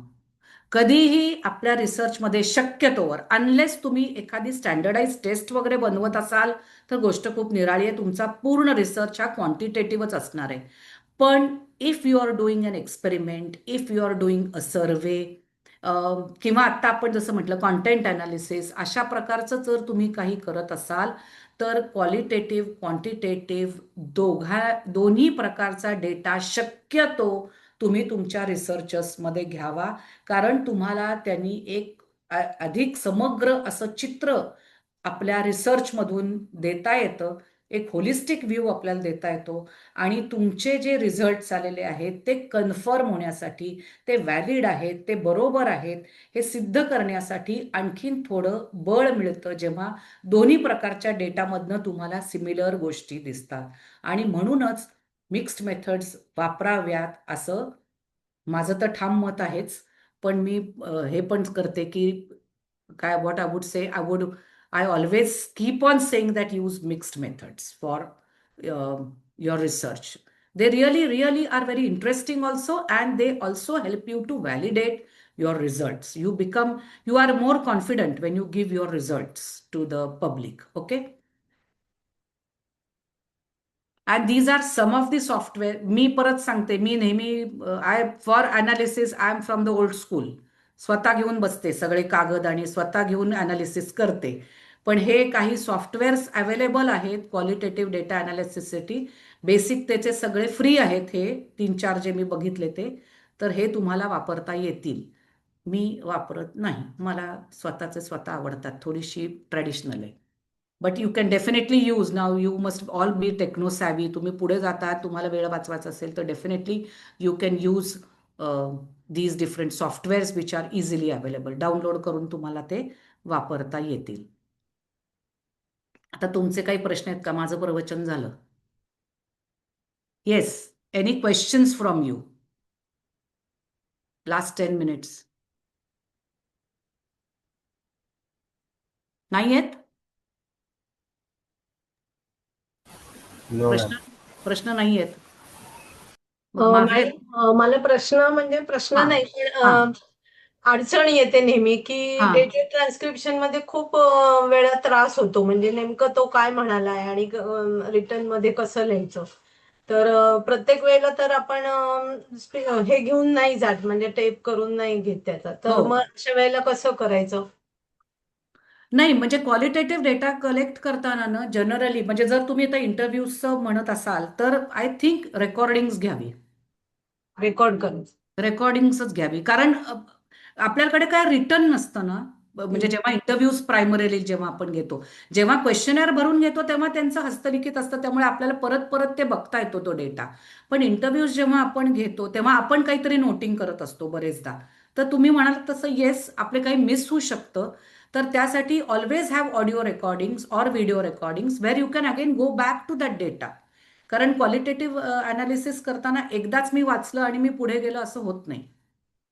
Speaker 2: कधीही आपल्या रिसर्चमध्ये शक्यतोवर, अनलेस तुम्ही एखादी स्टँडर्डाइज टेस्ट वगैरे बनवत असाल तर गोष्ट खूप निराळी आहे, तुमचा पूर्ण रिसर्च हा क्वांटिटेटिव्हच असणार आहे. पण if you are doing an experiment, if you are doing a survey, किंवा आता आपण जसं म्हटलं कॉन्टेंट अनालिसिस, अशा प्रकारचं जर तुम्ही काही करत असाल तर क्वालिटेटिव्ह, क्वांटिटेटिव्ह दोन्ही प्रकारचा डेटा शक्यतो तुम्ही तुमच्या रिसर्चर्समध्ये घ्यावा. कारण तुम्हाला त्यांनी एक अधिक समग्र असं चित्र आपल्या रिसर्चमधून देता येतं, एक होलिस्टिक व्ह्यू आपल्याला देता येतो. आणि तुमचे जे रिझल्ट्स आलेले आहेत ते कन्फर्म होण्यासाठी, ते व्हॅलिड आहेत, ते बरोबर आहेत, हे सिद्ध करण्यासाठी आणखीन थोडं बळ मिळतं जेव्हा दोन्ही प्रकारच्या डेटामधनं तुम्हाला सिमिलर गोष्टी दिसतात. आणि म्हणूनच मिक्स्ड मेथड्स वापराव्यात असं माझं तर ठाम मत आहेच. पण मी हे पण करते की काय, what I would say, I always keep on saying that use mixed methods for your research. They really are very interesting also, and they also help you to validate your results. You are more confident when you give your results to the public. Okay. And these are some of the software. मी परत सांगते, मी नेहमी for analysis I am from the old school. स्वतः घेऊन बसते सगळे कागद आणि स्वतः घेऊन अनालिसिस करते. पण हे काही सॉफ्टवेअर्स अवेलेबल आहेत क्वालिटेटिव्ह डेटा अनालिसिससाठी. बेसिक त्याचे सगळे फ्री आहेत, हे 3-4 जे मी बघितले ते. तर हे तुम्हाला वापरता येतील. मी वापरत नाही, मला स्वतःचे स्वतः आवडतात, थोडीशी ट्रॅडिशनल आहे. But you can definitely use. Now you must all be techno savvy. तुम्ही पुढे जातात, तुम्हाला वेळ वाचवायचा असेल तर definitely you can use these different softwares which are easily available. Download करून तुम्हाला ते वापरता येतील. आता तुमचे काही प्रश्न आहेत का? माझं प्रवचन झालं. Yes, any questions from you? Last 10 minutes. नाही आहेत?
Speaker 8: No,
Speaker 2: प्रश्न
Speaker 8: ma'am.
Speaker 2: प्रश्न नाही आहेत. मग मागे
Speaker 9: मला प्रश्न म्हणजे प्रश्न
Speaker 2: हा,
Speaker 9: नाही पण
Speaker 2: हा,
Speaker 9: अडचण येते नेहमी की
Speaker 2: हा.
Speaker 9: डेटा ट्रान्स्क्रिप्शन मध्ये खूप वेळा त्रास होतो. म्हणजे नेमकं तो काय म्हणालाय आणि रिटर्न मध्ये कसं लिहायचं. तर प्रत्येक वेळेला तर आपण हे घेऊन नाही जात, म्हणजे टेप करून नाही घेत त्याचा. तर
Speaker 2: हो.
Speaker 9: मग अशा वेळेला कसं करायचं?
Speaker 2: नाही, म्हणजे क्वालिटेटिव्ह डेटा कलेक्ट करताना ना जनरली, म्हणजे जर तुम्ही आता इंटरव्ह्यूजचं म्हणत असाल तर आय थिंक रेकॉर्डिंग्स घ्यावी.
Speaker 9: रेकॉर्ड करायचं.
Speaker 2: रेकॉर्डिंग्सच घ्यावी. कारण आपल्याकडे काय रिटर्न नसतं ना. म्हणजे जेव्हा इंटरव्ह्यूज प्रायमरीली जेव्हा आपण घेतो, जेव्हा क्वेश्चनर भरून घेतो तेव्हा त्यांचं हस्तलिखित असतं, त्यामुळे आपल्याला परत परत ते बघता येतो तो डेटा. पण इंटरव्ह्यूज जेव्हा आपण घेतो तेव्हा आपण काहीतरी नोटिंग करत असतो बरेचदा. तर तुम्ही म्हणाल तसं येस, आपले काही मिस होऊ शकतं. तर त्यासाठी always have audio recordings or video recordings where you can again go back to that data. कारण क्वालिटेटिव्ह अनालिसिस करताना एकदाच मी वाचलं आणि मी पुढे गेलो असं होत नाही.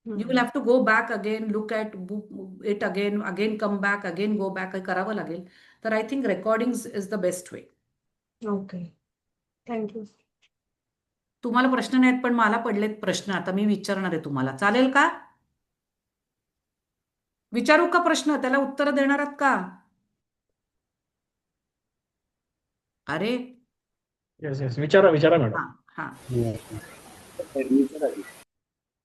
Speaker 2: You will have to go back again, look at it again, again come back, again go back, करावं लागेल. तर I think recordings is the best way.
Speaker 9: Okay, thank you.
Speaker 2: तुम्हाला प्रश्न नाहीत पण मला पडलेत प्रश्न, आता मी विचारणार आहे तुम्हाला. चालेल का? विचारू का प्रश्न? त्याला उत्तर देणार आहात का? अरे
Speaker 1: येस येस, विचारा विचारा मॅडम.
Speaker 2: हा हा,
Speaker 8: Yes.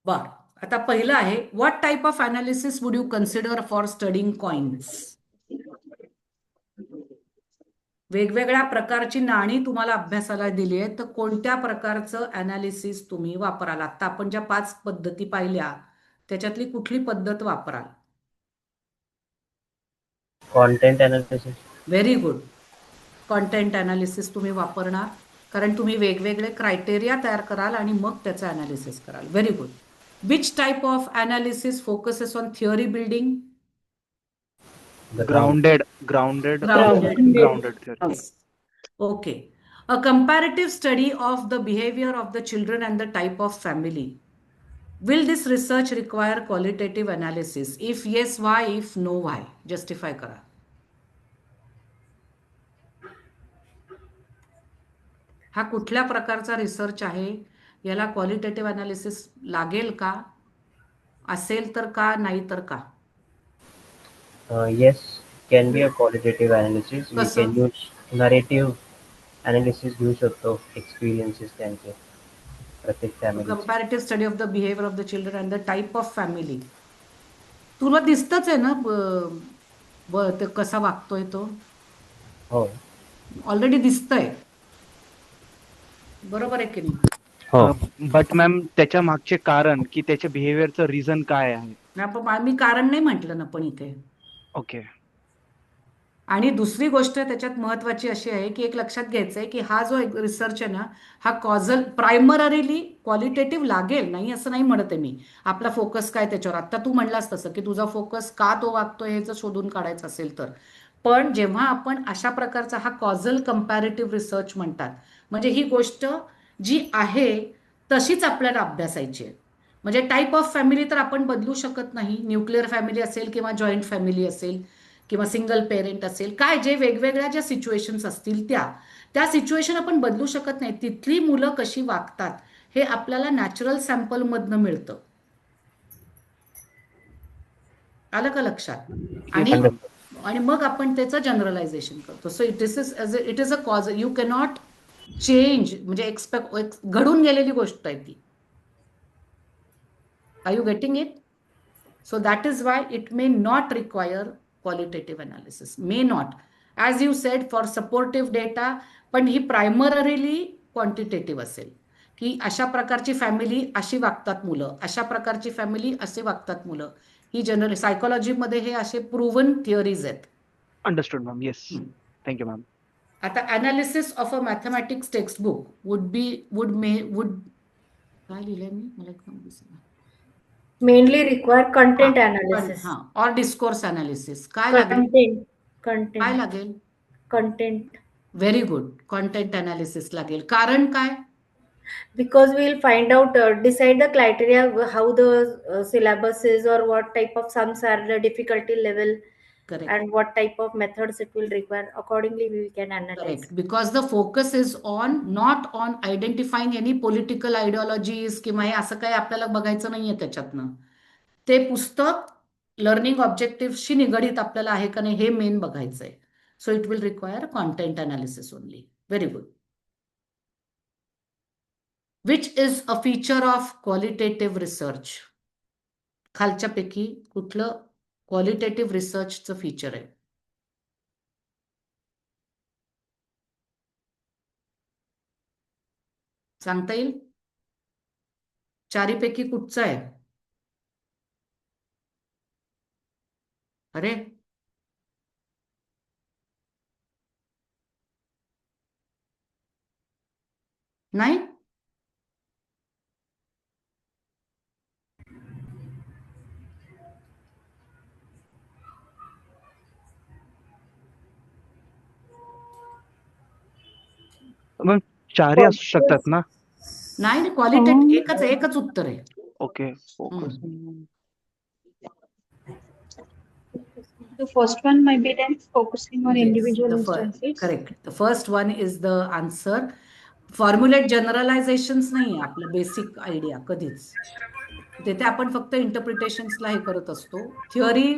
Speaker 2: बर. आता पहिलं आहे, what type of analysis would you consider for studying coins? वेगवेगळ्या प्रकारची नाणी तुम्हाला अभ्यासाला दिली आहेत, तर कोणत्या प्रकारचं अनालिसिस तुम्ही वापराल? आता आपण ज्या 5 पद्धती पाहिल्या त्याच्यातली कुठली पद्धत वापराल?
Speaker 8: Content analysis.
Speaker 2: Very good. Content analysis तुम्ही वापरणार, कारण तुम्ही वेगवेगळे क्रायटेरिया तयार कराल आणि मग त्याचं अनालिसिस कराल. Very good. Which type of analysis focuses on theory building?
Speaker 8: The ground.
Speaker 5: Grounded
Speaker 2: Grounded.
Speaker 5: theory.
Speaker 2: Okay. A comparative study of the behavior of the children and the type of family. Will this research require qualitative analysis? If yes, why? If no, why? Justify करा. हा कुठल्या प्रकारचा research आहे? याला qualitative analysis लागेल का? असेल तर का, नाही तर का?
Speaker 8: Yes, can be a qualitative analysis. We
Speaker 2: कसं?
Speaker 8: can use narrative analysis घेऊ शकतो, experiences त्यांचे प्रत्येक family.
Speaker 2: Comparative study of the behaviour of the children and the type of family. तुला दिसतच आहे ना ते कसा वागतोय तो?
Speaker 8: हो
Speaker 2: ऑलरेडी दिसतंय, बरोबर आहे की नाही?
Speaker 8: हो.
Speaker 5: बट मॅम त्याच्या मागचे कारण की त्याच्या बिहेवियरचं रिझन काय आहे?
Speaker 2: मी कारण नाही म्हटलं ना पण इथे.
Speaker 5: ओके.
Speaker 2: आणि दुसरी गोष्ट त्याच्यात महत्वाची अशी आहे की एक लक्षात घ्यायचं आहे की हा जो रिसर्च आहे ना, हा कॉझल प्रायमरीली क्वालिटेटिव्ह लागेल, नाही असं नाही म्हणत आहे मी. आपला फोकस काय त्याच्यावर, आता तू म्हणलास तसं की तुझा फोकस का तो वागतोय हे जर शोधून काढायचं असेल तर. पण जेव्हा आपण अशा प्रकारचा हा कॉझल कंपॅरेटिव्ह रिसर्च म्हणतात, म्हणजे ही गोष्ट जी आहे तशीच आपल्याला अभ्यासायची आहे. म्हणजे टाईप ऑफ फॅमिली तर आपण बदलू शकत नाही. न्यूक्लिअर फॅमिली असेल किंवा जॉईंट फॅमिली असेल किंवा सिंगल पेरेंट असेल, काय जे वेगवेगळ्या ज्या सिच्युएशन्स असतील त्या सिच्युएशन आपण बदलू शकत नाही. तिथली मुलं कशी वागतात हे आपल्याला नॅचरल सॅम्पलमधनं मिळतं. आलं का लक्षात? आणि मग आपण त्याचं जनरलायझेशन करतो. So it is a cause. You cannot change, म्हणजे एक्सपेक्ट घडून गेलेली गोष्ट आहे ती. Are you getting it? So that is why it may not require qualitative analysis. May not. As you said, for supportive data, पण ही primarily quantitative असेल. की अशा प्रकारची फॅमिली अशी वागतात मुलं, अशा प्रकारची फॅमिली असे वागतात मुलं. ही जनरल सायकोलॉजीमध्ये हे असे प्रूव्हन थिअरीज आहेत.
Speaker 5: Understood, ma'am. Yes. Thank you, ma'am.
Speaker 2: आता analysis of a mathematics text book would काय लिहिलंय मी, मला एकदम Dsena.
Speaker 4: Mainly require content analysis.
Speaker 2: हा, और डिस्कोर्स अनालिसिस. काय लागेल? काय लागेल?
Speaker 4: Content.
Speaker 2: Very good. Content analysis लागेल. कारण काय?
Speaker 4: Because we'll find out, decide the criteria, how the syllabus is, or what type of sums are the difficulty level,
Speaker 2: correct.
Speaker 4: and what type of methods it will require. Accordingly, we can analyze.
Speaker 2: Correct. Because the focus is on not on identifying any political ideologies किंवा हे असं काही आपल्याला बघायचं नाहीये त्याच्यातनं. ते पुस्तक learning ऑब्जेक्टिव्हशी निगडीत आपल्याला आहे का नाही हे मेन बघायचंय. So it will require content analysis only. Very good. Which is a feature of qualitative research? खालच्यापैकी कुठलं क्वालिटेटिव्ह रिसर्चचं फीचर आहे? सांगता येईल? चारीपैकी कुठचं आहे? अरे नाही?
Speaker 5: मग चारही असू शकतात ना?
Speaker 2: नाही, क्वालिटेटिव्ह एकच उत्तर आहे.
Speaker 5: Okay. Focus.
Speaker 10: The first one might be then focusing on
Speaker 2: Yes,
Speaker 10: individual
Speaker 2: the
Speaker 10: instances.
Speaker 2: correct. The first one is the answer. Formulate generalisations नाही आपलं बेसिक आयडिया कधीच. तिथे आपण फक्त इंटरप्रिटेशन्सला हे करत असतो. थिअरी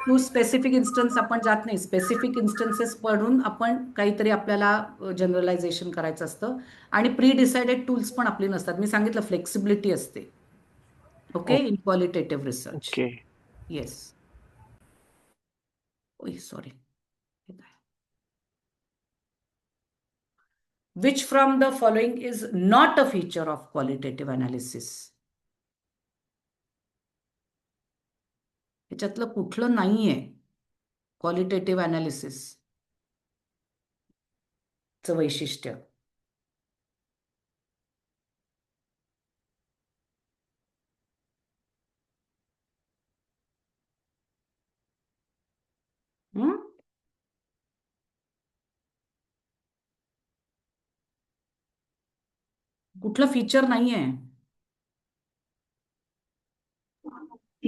Speaker 2: टू स्पेसिफिक इन्स्टन्स आपण जात नाही. स्पेसिफिक इन्स्टन्सेस पडून आपण काहीतरी आपल्याला जनरलायझेशन करायचं असतं. आणि प्री डिसाइडेड टूल्स पण आपली नसतात. मी सांगितलं फ्लेक्सिबिलिटी असते. ओके, इन क्वालिटेटिव्ह रिसर्च.
Speaker 5: Okay.
Speaker 2: येस. ओय sorry. Which from the following is not a feature of qualitative analysis? ह्याच्यातलं कुठलं नाहीये क्वालिटेटिव्ह अनालिसिस चं वैशिष्ट्य? कुठलं फीचर नाहीये?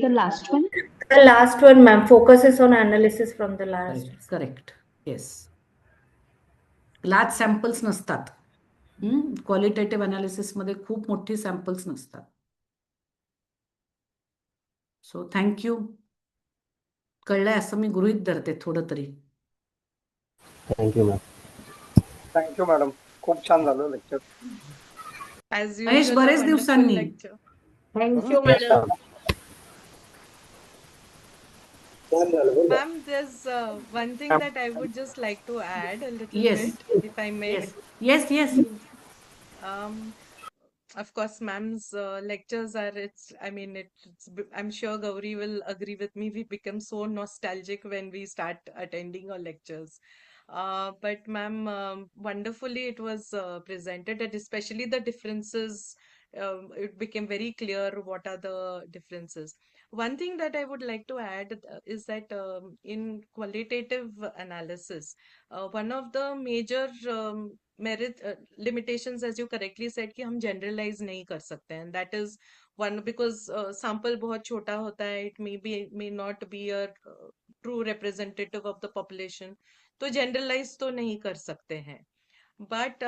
Speaker 10: The last one.
Speaker 4: The last one, ma'am, focuses on analysis from the last.
Speaker 2: Correct. Yes. Large samples नसतात. Qualitative analysis मध्ये खूप मोठी सॅम्पल्स नसतात. So thank you. कळलंय असं मी गृहीत धरते थोडं तरी.
Speaker 8: Thank you ma'am.
Speaker 1: Thank you madam. खूप छान झालं lecture.
Speaker 7: As
Speaker 2: Mahesh,
Speaker 7: usual, a
Speaker 2: बरेच
Speaker 7: wonderful
Speaker 2: दिवसांनी.
Speaker 7: lecture.
Speaker 9: Thank you madam.
Speaker 7: Ma'am, there's one thing that I would just like to add a little
Speaker 2: Yes.
Speaker 7: bit, if I may.
Speaker 2: Yes.
Speaker 7: Um, of course, ma'am's lectures are, I'm sure Gauri will agree with me. We become so nostalgic when we start attending her lectures. But ma'am, wonderfully it was presented, and especially the differences. It became very clear what are the differences. One thing that I would like to add is that in qualitative analysis, one of the major merit limitations, as you correctly said, कि हम generalize नहीं कर सकते हैं. That is one, because sample बहुत छोटा होता है. It may not be a true representative of the population. तो generalize तो नहीं कर सकते हैं. But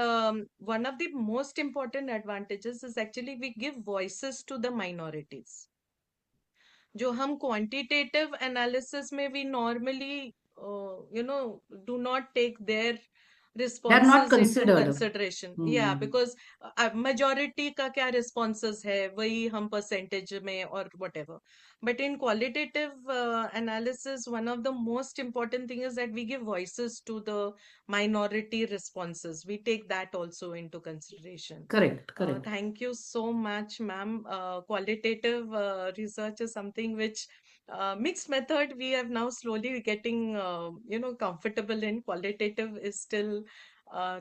Speaker 7: one of the most important advantages is actually we give voices to the minorities. जो हम quantitative analysis में we normally do not take their responses into
Speaker 2: considered.
Speaker 7: consideration. Yeah,
Speaker 2: Hmm.
Speaker 7: because majority का क्या responses है वही हम percentage में or whatever. But in qualitative analysis, one of the most important thing is that we give voices to the minority responses. We take that also into consideration.
Speaker 2: Correct, correct.
Speaker 7: Thank you so much, ma'am. Qualitative research is something which mixed method we have now slowly getting comfortable in. Qualitative is still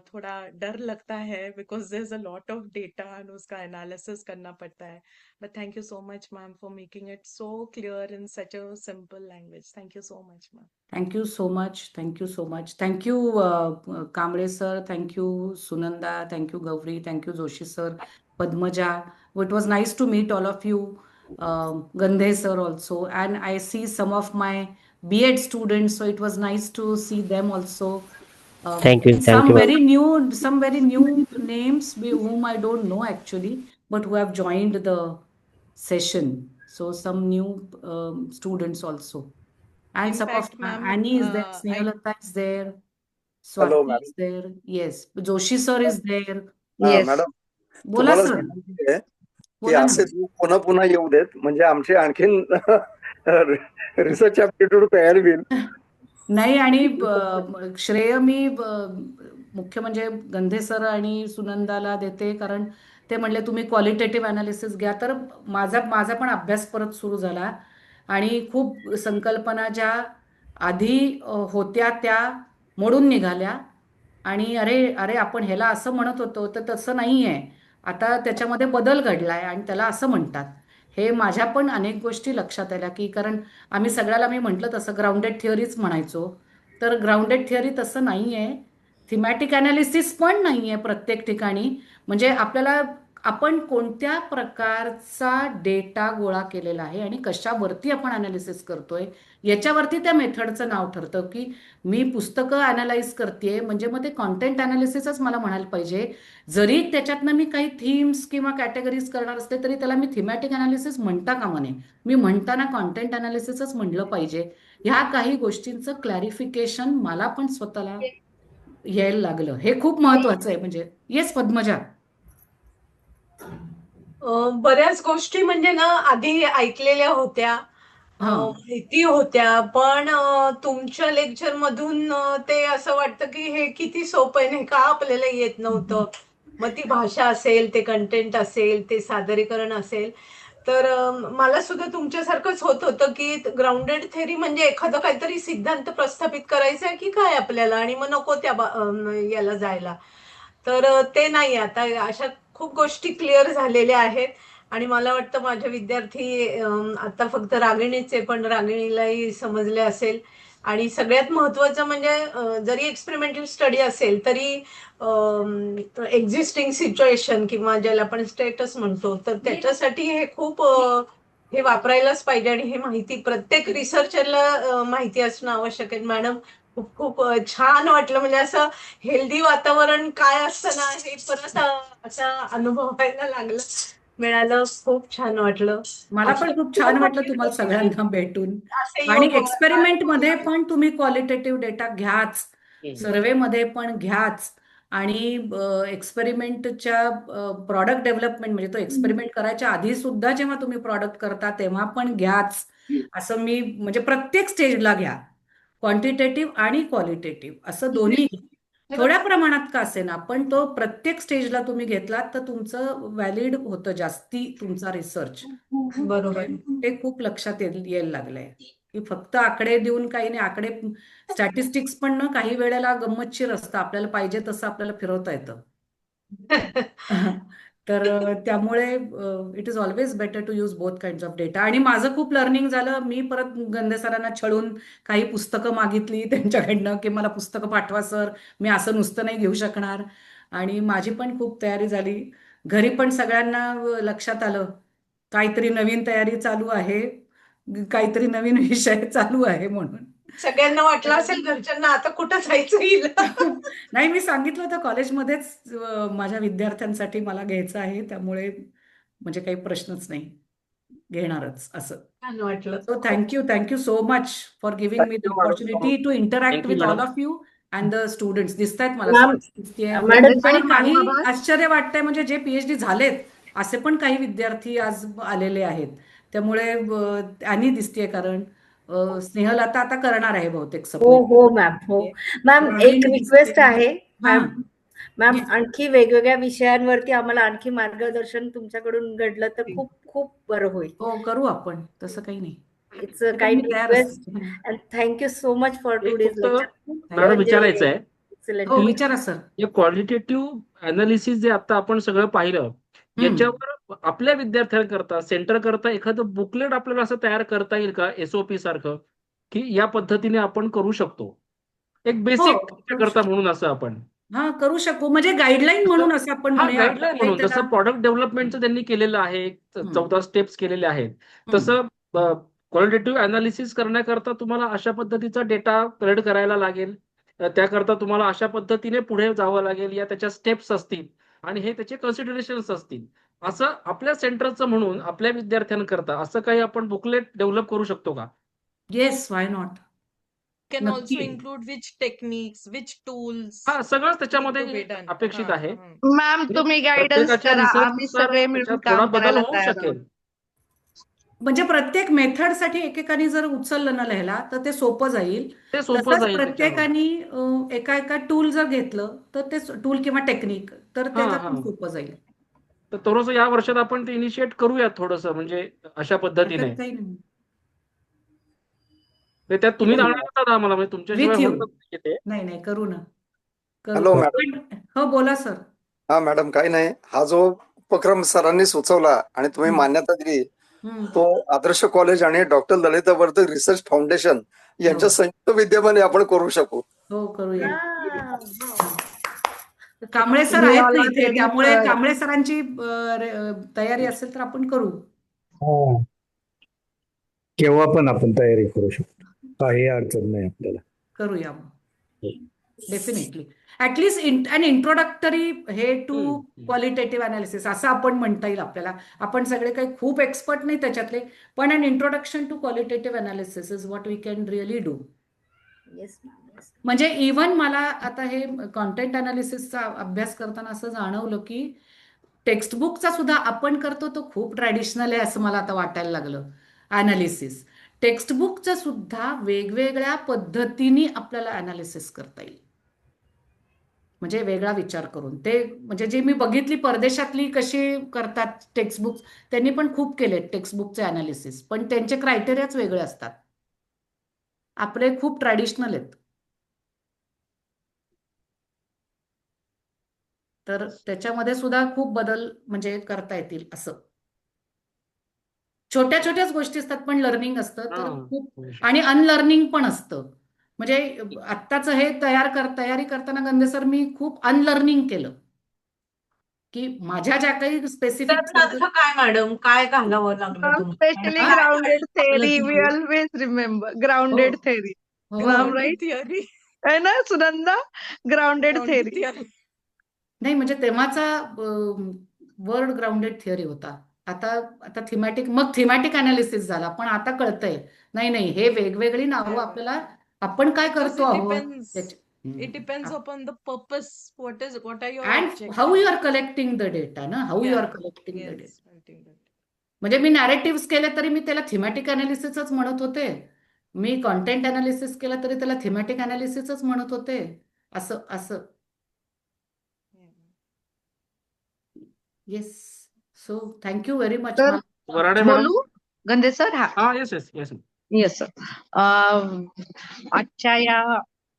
Speaker 7: थोड़ा डर लगता है because there's a lot of data and उसका analysis करना पड़ता है. But thank you so much, ma'am, for making it so clear in such a simple language. Thank you so much, ma'am.
Speaker 2: Thank you so much. Thank you so much. Thank you, Kamble sir. Thank you, Sunanda. Thank you, Gauri. Thank you, Joshi sir. Padmaja. It was nice to meet all of you. Gandhe sir also. And I see some of my B.Ed students, so it was nice to see them also.
Speaker 8: Thank you.
Speaker 2: And
Speaker 8: Thank
Speaker 2: some
Speaker 8: you.
Speaker 2: very new names whom I don't know actually, but who have joined the session. So some new students also. And
Speaker 7: In
Speaker 2: some of
Speaker 7: fact, ma'am,
Speaker 2: Annie is there,
Speaker 7: I
Speaker 2: Snehalata is there,
Speaker 1: Hello,
Speaker 2: Swati
Speaker 1: madam.
Speaker 2: is there. Yes, Joshi sir is there.
Speaker 3: Yes.
Speaker 1: Madam
Speaker 2: बोला
Speaker 1: तुम्हाला
Speaker 2: sir,
Speaker 1: सांगितलं आहे की
Speaker 2: बोला
Speaker 1: असे
Speaker 2: ना.
Speaker 1: लोक पुन्हा पुन्हा येऊ देत म्हणजे आमची आणखीन रिसर्च ऍप्टिट्यूड तयार होईल.
Speaker 2: नाही आणि श्रेय मी मुख्य म्हणजे गंधे सर आणि सुनंदाला देते, कारण ते म्हणले तुम्ही क्वालिटेटिव्ह अनालिसिस घ्या. तर माझा पण अभ्यास परत सुरू झाला आणि खूप संकल्पना ज्या आधी होत्या त्या मोडून निघाल्या आणि अरे अरे आपण ह्याला असं म्हणत होतो तर तसं नाही आहे, आता त्याच्यामध्ये बदल घडलाय आणि त्याला असं म्हणतात. हे माझ्या पण अनेक गोष्टी लक्षात आल्या, की कारण आम्ही सगळ्याला मी म्हटलं तसं ग्राउंडेड थिअरीच म्हणायचो. तर ग्राउंडेड थिअरी तसं नाही आहे, थिमॅटिक अनालिसिस पण नाही आहे प्रत्येक ठिकाणी. म्हणजे आपल्याला आपण कोणत्या प्रकारचा डेटा गोळा केलेला आहे आणि कशावरती आपण अनालिसिस करतोय याच्यावरती त्या मेथडचं नाव ठरतं. की मी पुस्तकं अनालाइज करते म्हणजे मग ते कॉन्टेंट अनालिसिसच मला म्हणायला पाहिजे. जरी त्याच्यातनं मी काही थीम्स किंवा कॅटेगरीज करणार असते तरी त्याला मी थिमॅटिक अनालिसिस म्हणता कामा नये, मी म्हणताना कॉन्टेंट अनालिसिसच म्हणलं पाहिजे. ह्या काही गोष्टींचं क्लॅरिफिकेशन मला पण स्वतःला यायला लागलं. हे खूप महत्वाचं आहे. म्हणजे येस पद्मजा.
Speaker 9: बऱ्याच गोष्टी म्हणजे ना आधी ऐकलेल्या होत्या,
Speaker 2: हा
Speaker 9: माहिती होत्या, पण तुमच्या लेक्चर मधून ते असं वाटतं की हे किती सोपं आहे, नाही का आपल्याला येत नव्हतं. मग ती भाषा असेल, ते कंटेंट असेल, ते सादरीकरण असेल, तर मला सुद्धा तुमच्यासारखंच होत होतं की ग्राउंडेड थेरी म्हणजे एखादं काहीतरी सिद्धांत प्रस्थापित करायचं आहे की काय आपल्याला, आणि मग नको त्या याला जायला. तर ते नाही. आता अशा खूप गोष्टी क्लिअर झालेल्या आहेत आणि मला वाटतं माझे विद्यार्थी आता फक्त रागिणीचे पण रागिणीलाही समजले असेल. आणि सगळ्यात महत्वाचं म्हणजे जरी एक्सपेरिमेंटल स्टडी असेल तरी एक्झिस्टिंग सिच्युएशन किंवा ज्याला आपण स्टेटस म्हणतो, तर त्याच्यासाठी हे खूप हे वापरायलाच पाहिजे आणि हे माहिती प्रत्येक रिसर्चरला माहिती असणं आवश्यक आहे. मॅडम खूप खूप छान वाटलं. म्हणजे असं हेल्दी वातावरण काय असतं ना, हे परत असा अनुभवायला मिळालं. खूप छान वाटलं.
Speaker 2: मला पण खूप छान वाटलं तुम्हाला सगळ्यांना भेटून. आणि एक्सपेरिमेंट मध्ये पण तुम्ही क्वालिटेटिव्ह डेटा घ्याच, सर्वे मध्ये पण घ्याच, आणि एक्सपेरिमेंटच्या प्रॉडक्ट डेव्हलपमेंट म्हणजे तो एक्सपेरिमेंट करायच्या आधी सुद्धा जेव्हा तुम्ही प्रॉडक्ट करता तेव्हा पण घ्याच. असं मी म्हणजे प्रत्येक स्टेजला घ्या, क्वांटिटेटिव्ह आणि क्वालिटेटिव्ह असं दोन्ही. थोड्या प्रमाणात का असेना पण तो प्रत्येक स्टेजला तुम्ही घेतलात तर तुमचं व्हॅलिड होतं जास्ती तुमचा रिसर्च.
Speaker 9: बरोबर.
Speaker 2: ते खूप लक्षात यायला लागलंय की फक्त आकडे देऊन काही नाही. आकडे स्टॅटिस्टिक्स पण ना काही वेळेला गंमतशीर असतं, आपल्याला पाहिजे तसं आपल्याला फिरवता येतं. तर त्यामुळे it is always better to use both kind of data. आणि माझं खूप लर्निंग झालं. मी परत गंधे सरांना छळून काही पुस्तकं मागितली त्यांच्याकडनं की मला पुस्तकं पाठवा सर, मी असं नुसतं नाही घेऊ शकणार. आणि माझी पण खूप तयारी झाली. घरी पण सगळ्यांना लक्षात आलं काहीतरी नवीन तयारी चालू आहे, काहीतरी नवीन विषय चालू आहे म्हणून.
Speaker 9: सगळ्यांना वाटलं असेल घरच्यांना आता कुठं जायचं येईल.
Speaker 2: नाही, मी सांगितलं होतं कॉलेजमध्येच माझ्या विद्यार्थ्यांसाठी मला घ्यायचं आहे, त्यामुळे म्हणजे काही प्रश्नच नाही, घेणारच असं.
Speaker 9: छान वाटलं.
Speaker 2: So thank you so much for giving me the
Speaker 1: Thank you, madam.
Speaker 2: Opportunity to interact
Speaker 8: Thank you,
Speaker 2: with all
Speaker 8: madam.
Speaker 2: Of you. And the students दिसत आहेत मला,
Speaker 4: मॅम
Speaker 2: दिसतेय.
Speaker 4: मॅडम
Speaker 2: आणि काही आश्चर्य वाटतंय म्हणजे जे PhD झालेत असे पण काही विद्यार्थी आज आलेले आहेत. त्यामुळे आणि दिसतेय कारण स्नेहलता आता करणार आहे बहुतेक
Speaker 4: हो
Speaker 2: सप्लिमेंट.
Speaker 4: हो मॅम हो मॅम. एक रिक्वेस्ट आहे
Speaker 2: हा.
Speaker 4: Ma'am,
Speaker 2: Yes.
Speaker 4: आणखी वेगवेगळ्या विषयांवरती आम्हाला आणखी मार्गदर्शन तुमच्याकडून घडलं तर खूप खूप बरं होईल.
Speaker 2: हो करू आपण, तसं काही नाही.
Speaker 4: इट्स
Speaker 2: ते
Speaker 4: अ
Speaker 2: पण
Speaker 4: काइंड
Speaker 2: मी तयार
Speaker 4: रिक्वेस्ट
Speaker 2: असते.
Speaker 4: And thank you so much for
Speaker 11: एक
Speaker 4: टुडेज
Speaker 11: फक्त
Speaker 4: लेक्चर.
Speaker 11: मॅडम विचारायचं आहे
Speaker 4: एक्सलंट.
Speaker 2: हो विचारा सर.
Speaker 11: हे क्वालिटेटिव्ह अनालिसिस जे आता आपण सगळं पाहिलं, याच्यावर आपल्या विद्यार्थ्यांकरता सेंटर करता एखादं बुकलेट आपल्याला असं तयार करता येईल का, SOP सारखं, की या पद्धतीने आपण करू शकतो, एक बेसिक करता म्हणून असं आपण
Speaker 2: हा करू शकू, म्हणजे गाईडलाईन म्हणून असं आपण
Speaker 11: हा
Speaker 2: म्हणूया.
Speaker 11: गाईडलाईन म्हणून जसं प्रॉडक्ट डेव्हलपमेंटचं त्यांनी केलेलं आहे, 14 स्टेप्स केलेले आहेत, तसं क्वालिटेटिव्ह अनालिसिस करण्याकरता तुम्हाला अशा पद्धतीचा डेटा कलेक्ट करायला लागेल, त्याकरता तुम्हाला अशा पद्धतीने पुढे जावं लागेल, या त्याच्या स्टेप्स असतील आणि हे त्याचे कन्सिडरेशन्स असतील. असं आपल्या सेंटरचं म्हणून आपल्या विद्यार्थ्यांकरता असं काही आपण बुकलेट डेव्हलप करू शकतो का?
Speaker 2: Yes, why not.
Speaker 7: Can also include which techniques, which tools.
Speaker 11: हा सगळंच त्याच्यामध्ये
Speaker 7: need to be done.
Speaker 11: अपेक्षित आहे.
Speaker 3: मॅम तुम्ही गायडन्स
Speaker 11: प्रत्येकाच्या
Speaker 3: करा,
Speaker 11: research
Speaker 3: आम्ही
Speaker 11: नुसार
Speaker 3: सगळे मिळून
Speaker 11: त्याच्यात थोडा
Speaker 3: काम
Speaker 11: बदल
Speaker 3: करायला
Speaker 11: होऊ
Speaker 3: तयार
Speaker 11: शकेल.
Speaker 3: आहोत.
Speaker 2: म्हणजे प्रत्येक मेथडसाठी एकेकाने जर उचललं ना लिहायला तर ते सोपं जाईल.
Speaker 11: ते सोपं
Speaker 2: तसंच
Speaker 11: जाईल
Speaker 2: प्रत्येकाने एका टूल जर घेतलं तर ते टूल किंवा टेक्निक तर त्याच्यात पण सोपं जाईल.
Speaker 11: तर थोडंसं या वर्षात आपण ते इनिशिएट करूयात थोडंसं, म्हणजे अशा पद्धतीने.
Speaker 2: हरकत काही नाही.
Speaker 11: त्यात तुम्ही जाणार होता आम्हाला, म्हणजे तुमच्याशिवाय
Speaker 2: With you.
Speaker 11: होत नाही ते.
Speaker 2: नाही करू ना.
Speaker 1: Hello madam.
Speaker 2: हो बोला सर.
Speaker 1: हा मॅडम, काही नाही, हा जो उपक्रम सरांनी सुचवला आणि तुम्ही मान्यता दिली, तो आदर्श कॉलेज आणि डॉक्टर ललिता वर्धक रिसर्च फाउंडेशन यांच्या संयुक्त विद्यमाने आपण करू शकू.
Speaker 2: हो करूया. कांबळे सर आहेत ना इथे, त्यामुळे कांबळे सरांची तयारी असेल तर आपण करू.
Speaker 12: केव्हा पण आपण तयारी करू शकतो, काही अडचण नाही आपल्याला.
Speaker 2: करूया मग डेफिनेटली. ऍटलीस्ट अन इंट्रोडक्टरी हे टू क्वालिटेटिव्ह अनालिसिस असं आपण म्हणता येईल आपल्याला. आपण सगळे काही खूप एक्सपर्ट नाही त्याच्यातले, पण an introduction to qualitative analysis is what we can really do. म्हणजे इव्हन मला आता हे कॉन्टेंट अनालिसिसचा अभ्यास करताना असं जाणवलं की टेक्स्टबुकचा सुद्धा आपण करतो तो खूप ट्रॅडिशनल आहे असं मला आता वाटायला लागलं. अनालिसिस टेक्स्टबुकचं सुद्धा वेगवेगळ्या पद्धतीने आपल्याला अनालिसिस करता येईल, म्हणजे वेगळा विचार करून. ते म्हणजे जे मी बघितली परदेशातली कशी करतात टेक्स्टबुक, त्यांनी पण खूप केले टेक्स्टबुकचे अनालिसिस, पण त्यांचे क्रायटेरियाच वेगळे असतात. आपले खूप ट्रॅडिशनल आहेत. तर त्याच्यामध्ये सुद्धा खूप बदल म्हणजे करता येतील. असं छोट्या छोट्याच गोष्टी असतात पण लर्निंग असतं तर खूप, आणि अनलर्निंग पण असतं. म्हणजे आत्ताच हे तयारी करताना गंदे सर मी खूप अनलर्निंग केलं की माझ्या ज्या काही स्पेसिफिक
Speaker 9: काय मॅडम, काय घालावं लागलं
Speaker 3: specially grounded theory, we always remember grounded theory. Ma'am right
Speaker 7: theory
Speaker 3: आहे ना सुनंदा, ग्राउंडेड थेअरी.
Speaker 2: नाही म्हणजे तेव्हाचा वर्ड ग्राउंडेड थिअरी होता. आता थिमॅटिक, मग थिमॅटिक अनालिसिस झाला, पण आता कळतंय नाही हे वेगवेगळी नावं आपल्याला, आपण काय करतो आहोत.
Speaker 7: It depends upon the purpose. What are your
Speaker 2: and
Speaker 7: objectives?
Speaker 2: how you are collecting the data ना, how you are collecting the data. म्हणजे मी नॅरेटिव्ह केले तरी मी त्याला थिमॅटिक अनालिसिसच म्हणत होते, मी कॉन्टेंट अनालिसिस केलं तरी त्याला थिमॅटिक अनालिसिसच म्हणत होते. असं yes. So thank you very much.
Speaker 3: बोलू गंदे सर? हा येस सर. आजच्या या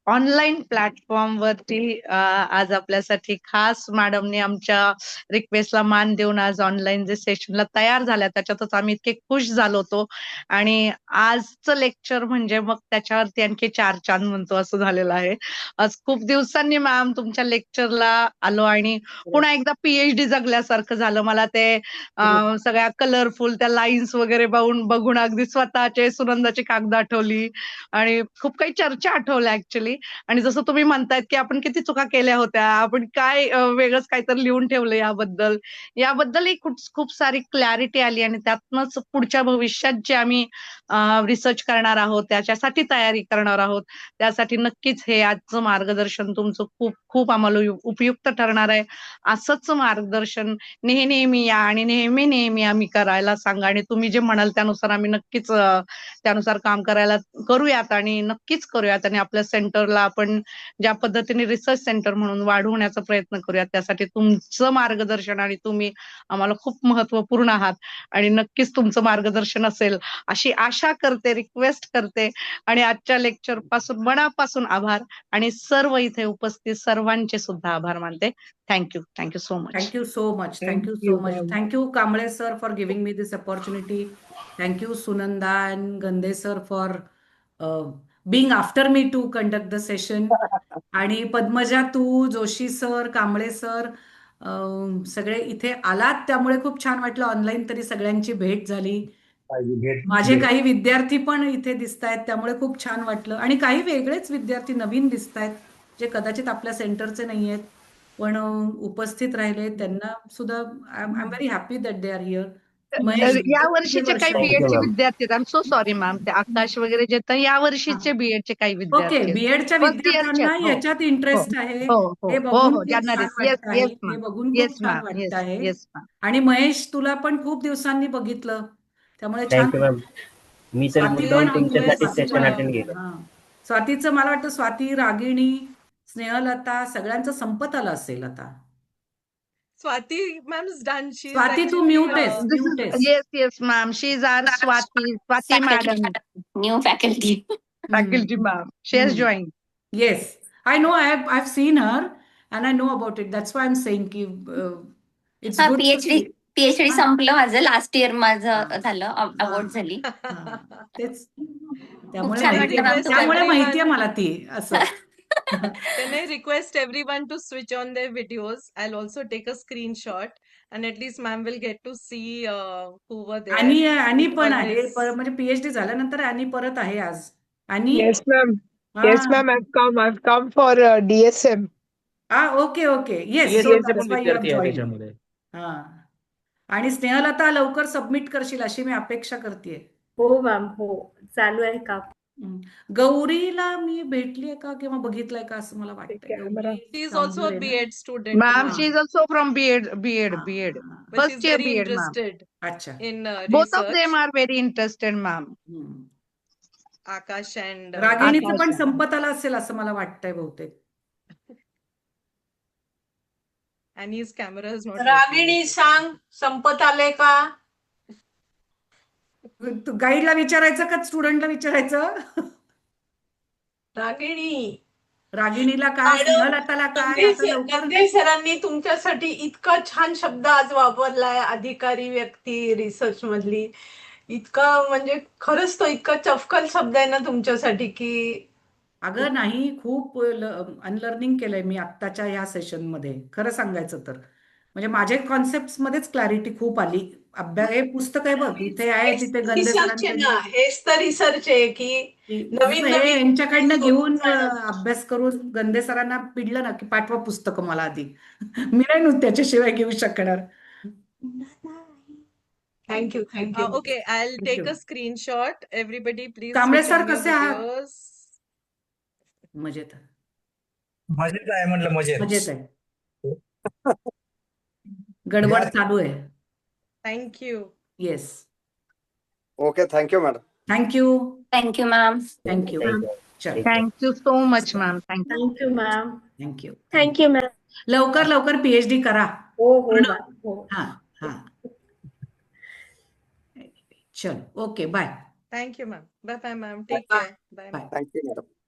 Speaker 3: ऑनलाईन प्लॅटफॉर्म वरती आज आपल्यासाठी खास मॅडमने आमच्या रिक्वेस्टला मान देऊन आज ऑनलाईन जे सेशनला तयार झाल्या त्याच्यातच आम्ही इतके खुश झालो होतो. आणि आजचं लेक्चर म्हणजे मग त्याच्यावरती आणखी 4 चांद म्हणतो असं झालेलं आहे. आज खूप दिवसांनी मॅम तुमच्या लेक्चरला आलो आणि पुन्हा एकदा PhD जगल्यासारखं झालं मला. ते सगळ्या कलरफुल त्या लाईन्स वगैरे बघून अगदी स्वतःचे सुनंदाची कागद आठवली आणि खूप काही चर्चा आठवल्या ऍक्च्युली. आणि जसं तुम्ही म्हणतायत की आपण किती चुका केल्या होत्या, आपण काय वेगळंच काहीतरी लिहून ठेवलं याबद्दलही खूप खूप सारी क्लॅरिटी आली आणि त्यातनंच पुढच्या भविष्यात जे आम्ही रिसर्च करणार आहोत, त्याच्यासाठी तयारी करणार आहोत, त्यासाठी नक्कीच हे आजचं मार्गदर्शन तुमचं खूप खूप आम्हाला उपयुक्त ठरणार आहे. असंच मार्गदर्शन नेहमी या आणि नेहमी आम्ही करायला सांगा आणि तुम्ही जे म्हणाल त्यानुसार आम्ही नक्कीच त्यानुसार काम करूयात आणि नक्कीच करूयात आणि आपल्या सेंटरला आपण ज्या पद्धतीने रिसर्च सेंटर म्हणून वाढवण्याचा प्रयत्न करूयात. त्यासाठी तुमचं मार्गदर्शन आणि तुम्ही आम्हाला खूप महत्वपूर्ण आहात आणि नक्कीच तुमचं मार्गदर्शन असेल अशी आशा करते, रिक्वेस्ट करते आणि आजच्या लेक्चर पासून मनापासून आभार आणि सर्व इथे उपस्थित सर्वांचे सुद्धा आभार मानते. Thank you so much.
Speaker 2: Thank you so much. Thank you
Speaker 6: Thank
Speaker 2: so
Speaker 6: you,
Speaker 2: much.
Speaker 6: ma'am.
Speaker 2: Thank you, Kamble sir, for giving me this opportunity. Thank you, Sunanda and Gande sir, for being after me to conduct the session. आणि पद्मजा, तू, Joshi sir, Kamble sir सगळे इथे आलात त्यामुळे खूप छान वाटलं. Online तरी सगळ्यांची भेट झाली. माझे काही विद्यार्थी पण इथे दिसत आहेत त्यामुळे खूप छान वाटलं आणि काही वेगळेच विद्यार्थी नवीन दिसत आहेत जे कदाचित आपल्या सेंटरचे नाही आहेत पण उपस्थित राहिले. त्यांना सुद्धा I am very happy that they are here.
Speaker 3: या वर्षीचे काही बीएडचे विद्यार्थी आहेत. I am so sorry ma'am, ते आकाश वगैरे जे तर या वर्षीचे बीएडचे काही
Speaker 2: ओके,
Speaker 3: विद्यार्थी आहेत.
Speaker 2: बीएडच्या
Speaker 3: फर्स्ट इयरचे
Speaker 2: विद्यार्थ्यांना
Speaker 3: आहेत. हो
Speaker 2: याच्यात इंटरेस्ट आहे
Speaker 3: हो हो
Speaker 2: हे
Speaker 3: हो
Speaker 2: बघून
Speaker 3: हो
Speaker 2: खूप
Speaker 3: ज्यांना
Speaker 2: छान
Speaker 3: येस
Speaker 2: वाटत आहे.
Speaker 3: येस
Speaker 2: हे
Speaker 3: मॅम
Speaker 2: बघून
Speaker 3: येस
Speaker 2: खूप छान
Speaker 3: मॅम
Speaker 2: वाटत
Speaker 3: येस
Speaker 2: आहे.
Speaker 3: Yes ma'am.
Speaker 2: आणि महेश, तुला पण खूप दिवसांनी बघितलं त्यामुळे छान
Speaker 8: थँक्यू मॅम. मी तर
Speaker 2: स्वाती
Speaker 8: मुद्दाम
Speaker 2: पण
Speaker 8: तुमच्यासाठी
Speaker 2: स्वाती
Speaker 8: सेशन
Speaker 2: पण
Speaker 8: अटेंड केलं.
Speaker 2: हा, स्वातीचं मला वाटतं स्वाती, रागिणी, स्नेहलता सगळ्यांचं संपत आलं असेल आता.
Speaker 7: Swati ma'am's done. She's
Speaker 2: Swati तू
Speaker 7: actually
Speaker 2: म्यूट आहेस, म्यूट आहेस.
Speaker 3: Yes ma'am, she is are Swati madam,
Speaker 13: New faculty.
Speaker 3: Faculty ma'am. She has join.
Speaker 2: Yes, I know. I've seen her and I know about it. That's why I'm saying की it's
Speaker 13: हा,
Speaker 2: good to see.
Speaker 13: PhD
Speaker 2: हा,
Speaker 13: संपलं माझं. Last year
Speaker 2: हा,
Speaker 13: माझं झालं,
Speaker 2: हा,
Speaker 13: award झाली.
Speaker 2: हा. तेच
Speaker 13: खूप
Speaker 2: त्यामुळे
Speaker 13: छान
Speaker 7: Can I
Speaker 2: माहितीये,
Speaker 13: वाटलं मॅम
Speaker 7: request
Speaker 2: त्यामुळे
Speaker 13: तुम्हाला.
Speaker 2: माहितीये
Speaker 7: everyone?
Speaker 2: मला ती असं.
Speaker 7: Can I request everyone to switch on their videos? I'll also take a screenshot, and at least ma'am will get to see who were there
Speaker 2: आणि
Speaker 7: with
Speaker 2: पण
Speaker 7: all
Speaker 2: आहे
Speaker 7: this.
Speaker 2: म्हणजे पीएचडी झाल्यानंतर आणि परत आहे आज. आणि
Speaker 6: Yes, ma'am.
Speaker 2: हा
Speaker 6: Yes, ma'am. I've come for DSM.
Speaker 2: Okay okay, yes, so
Speaker 11: PhD चे
Speaker 2: दॅट्स
Speaker 11: पण
Speaker 2: व्हाय यू हॅव
Speaker 11: विद्यार्थी आहे
Speaker 2: जॉईन.
Speaker 11: त्याच्यामध्ये.
Speaker 2: हा, आणि स्नेहलता लवकर सबमिट करशील अशी मी अपेक्षा करते.
Speaker 4: हो मॅम, हो चालू आहे काम.
Speaker 2: गौरीला मी भेटलीये का किंवा बघितलंय का असं मला वाटतंय.
Speaker 6: Camera.
Speaker 7: She is also a
Speaker 2: Kamble ना?
Speaker 7: B.Ed student,
Speaker 3: ma'am,
Speaker 7: ma'am,
Speaker 3: she is also from BEd
Speaker 7: but
Speaker 3: first
Speaker 7: she's
Speaker 3: year
Speaker 7: very
Speaker 3: BEd ma'am.
Speaker 7: interested
Speaker 2: अच्छा.
Speaker 7: in
Speaker 3: both of
Speaker 7: research.
Speaker 3: Them are very interested ma'am.
Speaker 7: Akash and
Speaker 2: रागिणीचं पण
Speaker 3: आकाश.
Speaker 2: संपत आलं असेल असं मला वाटतंय बहुतेक.
Speaker 7: and his camera is not working.
Speaker 9: रागिणी सांग, संपत आले का?
Speaker 2: तू गाईडला विचारायचं का स्टुडंटला विचारायचं?
Speaker 9: रागिणी
Speaker 2: रागिणीला काय, स्नेहलताला काय, आता लवकर.
Speaker 9: नंदे सरांनी तुमच्यासाठी इतका छान शब्द आज वापरलाय, अधिकारी व्यक्ती रिसर्च मधली. इतका म्हणजे खरंच तो इतका चपकल शब्द आहे ना तुमच्यासाठी की
Speaker 2: अगं नाही, खूप अनलर्निंग केलंय मी आत्ताच्या ह्या सेशन मध्ये खरं सांगायचं तर. म्हणजे माझ्या कॉन्सेप्ट मध्येच क्लॅरिटी खूप आली. हे पुस्तक आहे बघ, इथे आहे, तिथे गंदे
Speaker 9: रिसर्च आहे ना,
Speaker 2: सरांकडनं
Speaker 9: हेच तर रिसर्च आहे की नवीन
Speaker 2: हे
Speaker 9: नवीन
Speaker 2: यांच्याकडनं घेऊन
Speaker 9: जाणं.
Speaker 2: अभ्यास करून गंदे सरांना पिडलं ना की पाठवा पुस्तकं मला आधी. मी नाही त्याच्याशिवाय घेऊ शकणार.
Speaker 9: Thank you thank you.
Speaker 7: Okay, I'll
Speaker 2: Thank
Speaker 7: take
Speaker 2: you.
Speaker 7: a screenshot. Everybody, please
Speaker 2: Kamble
Speaker 7: switch
Speaker 2: sir
Speaker 7: on your
Speaker 2: कसे आहात?
Speaker 7: videos.
Speaker 2: मजेत
Speaker 12: मजेत आहे म्हणलं,
Speaker 2: मजेत
Speaker 12: मजेत.
Speaker 2: आहे. गडबड चालू आहे.
Speaker 7: Thank you.
Speaker 2: Yes,
Speaker 1: okay, thank you madam.
Speaker 2: Thank you
Speaker 13: thank you ma'am.
Speaker 2: Thank you.
Speaker 8: Thank you.
Speaker 2: चल,
Speaker 3: thank you so much ma'am. Thank you.
Speaker 4: Thank you ma'am.
Speaker 2: Thank you.
Speaker 4: Thank you ma'am.
Speaker 2: लवकर पीएचडी करा.
Speaker 4: हो हो मॅम, हो.
Speaker 2: हा हा, चल, okay, bye.
Speaker 7: Thank you, ma'am. Bye bye, ma'am. Take
Speaker 9: Bye.
Speaker 7: care. Bye.
Speaker 2: Bye.
Speaker 1: Thank you madam.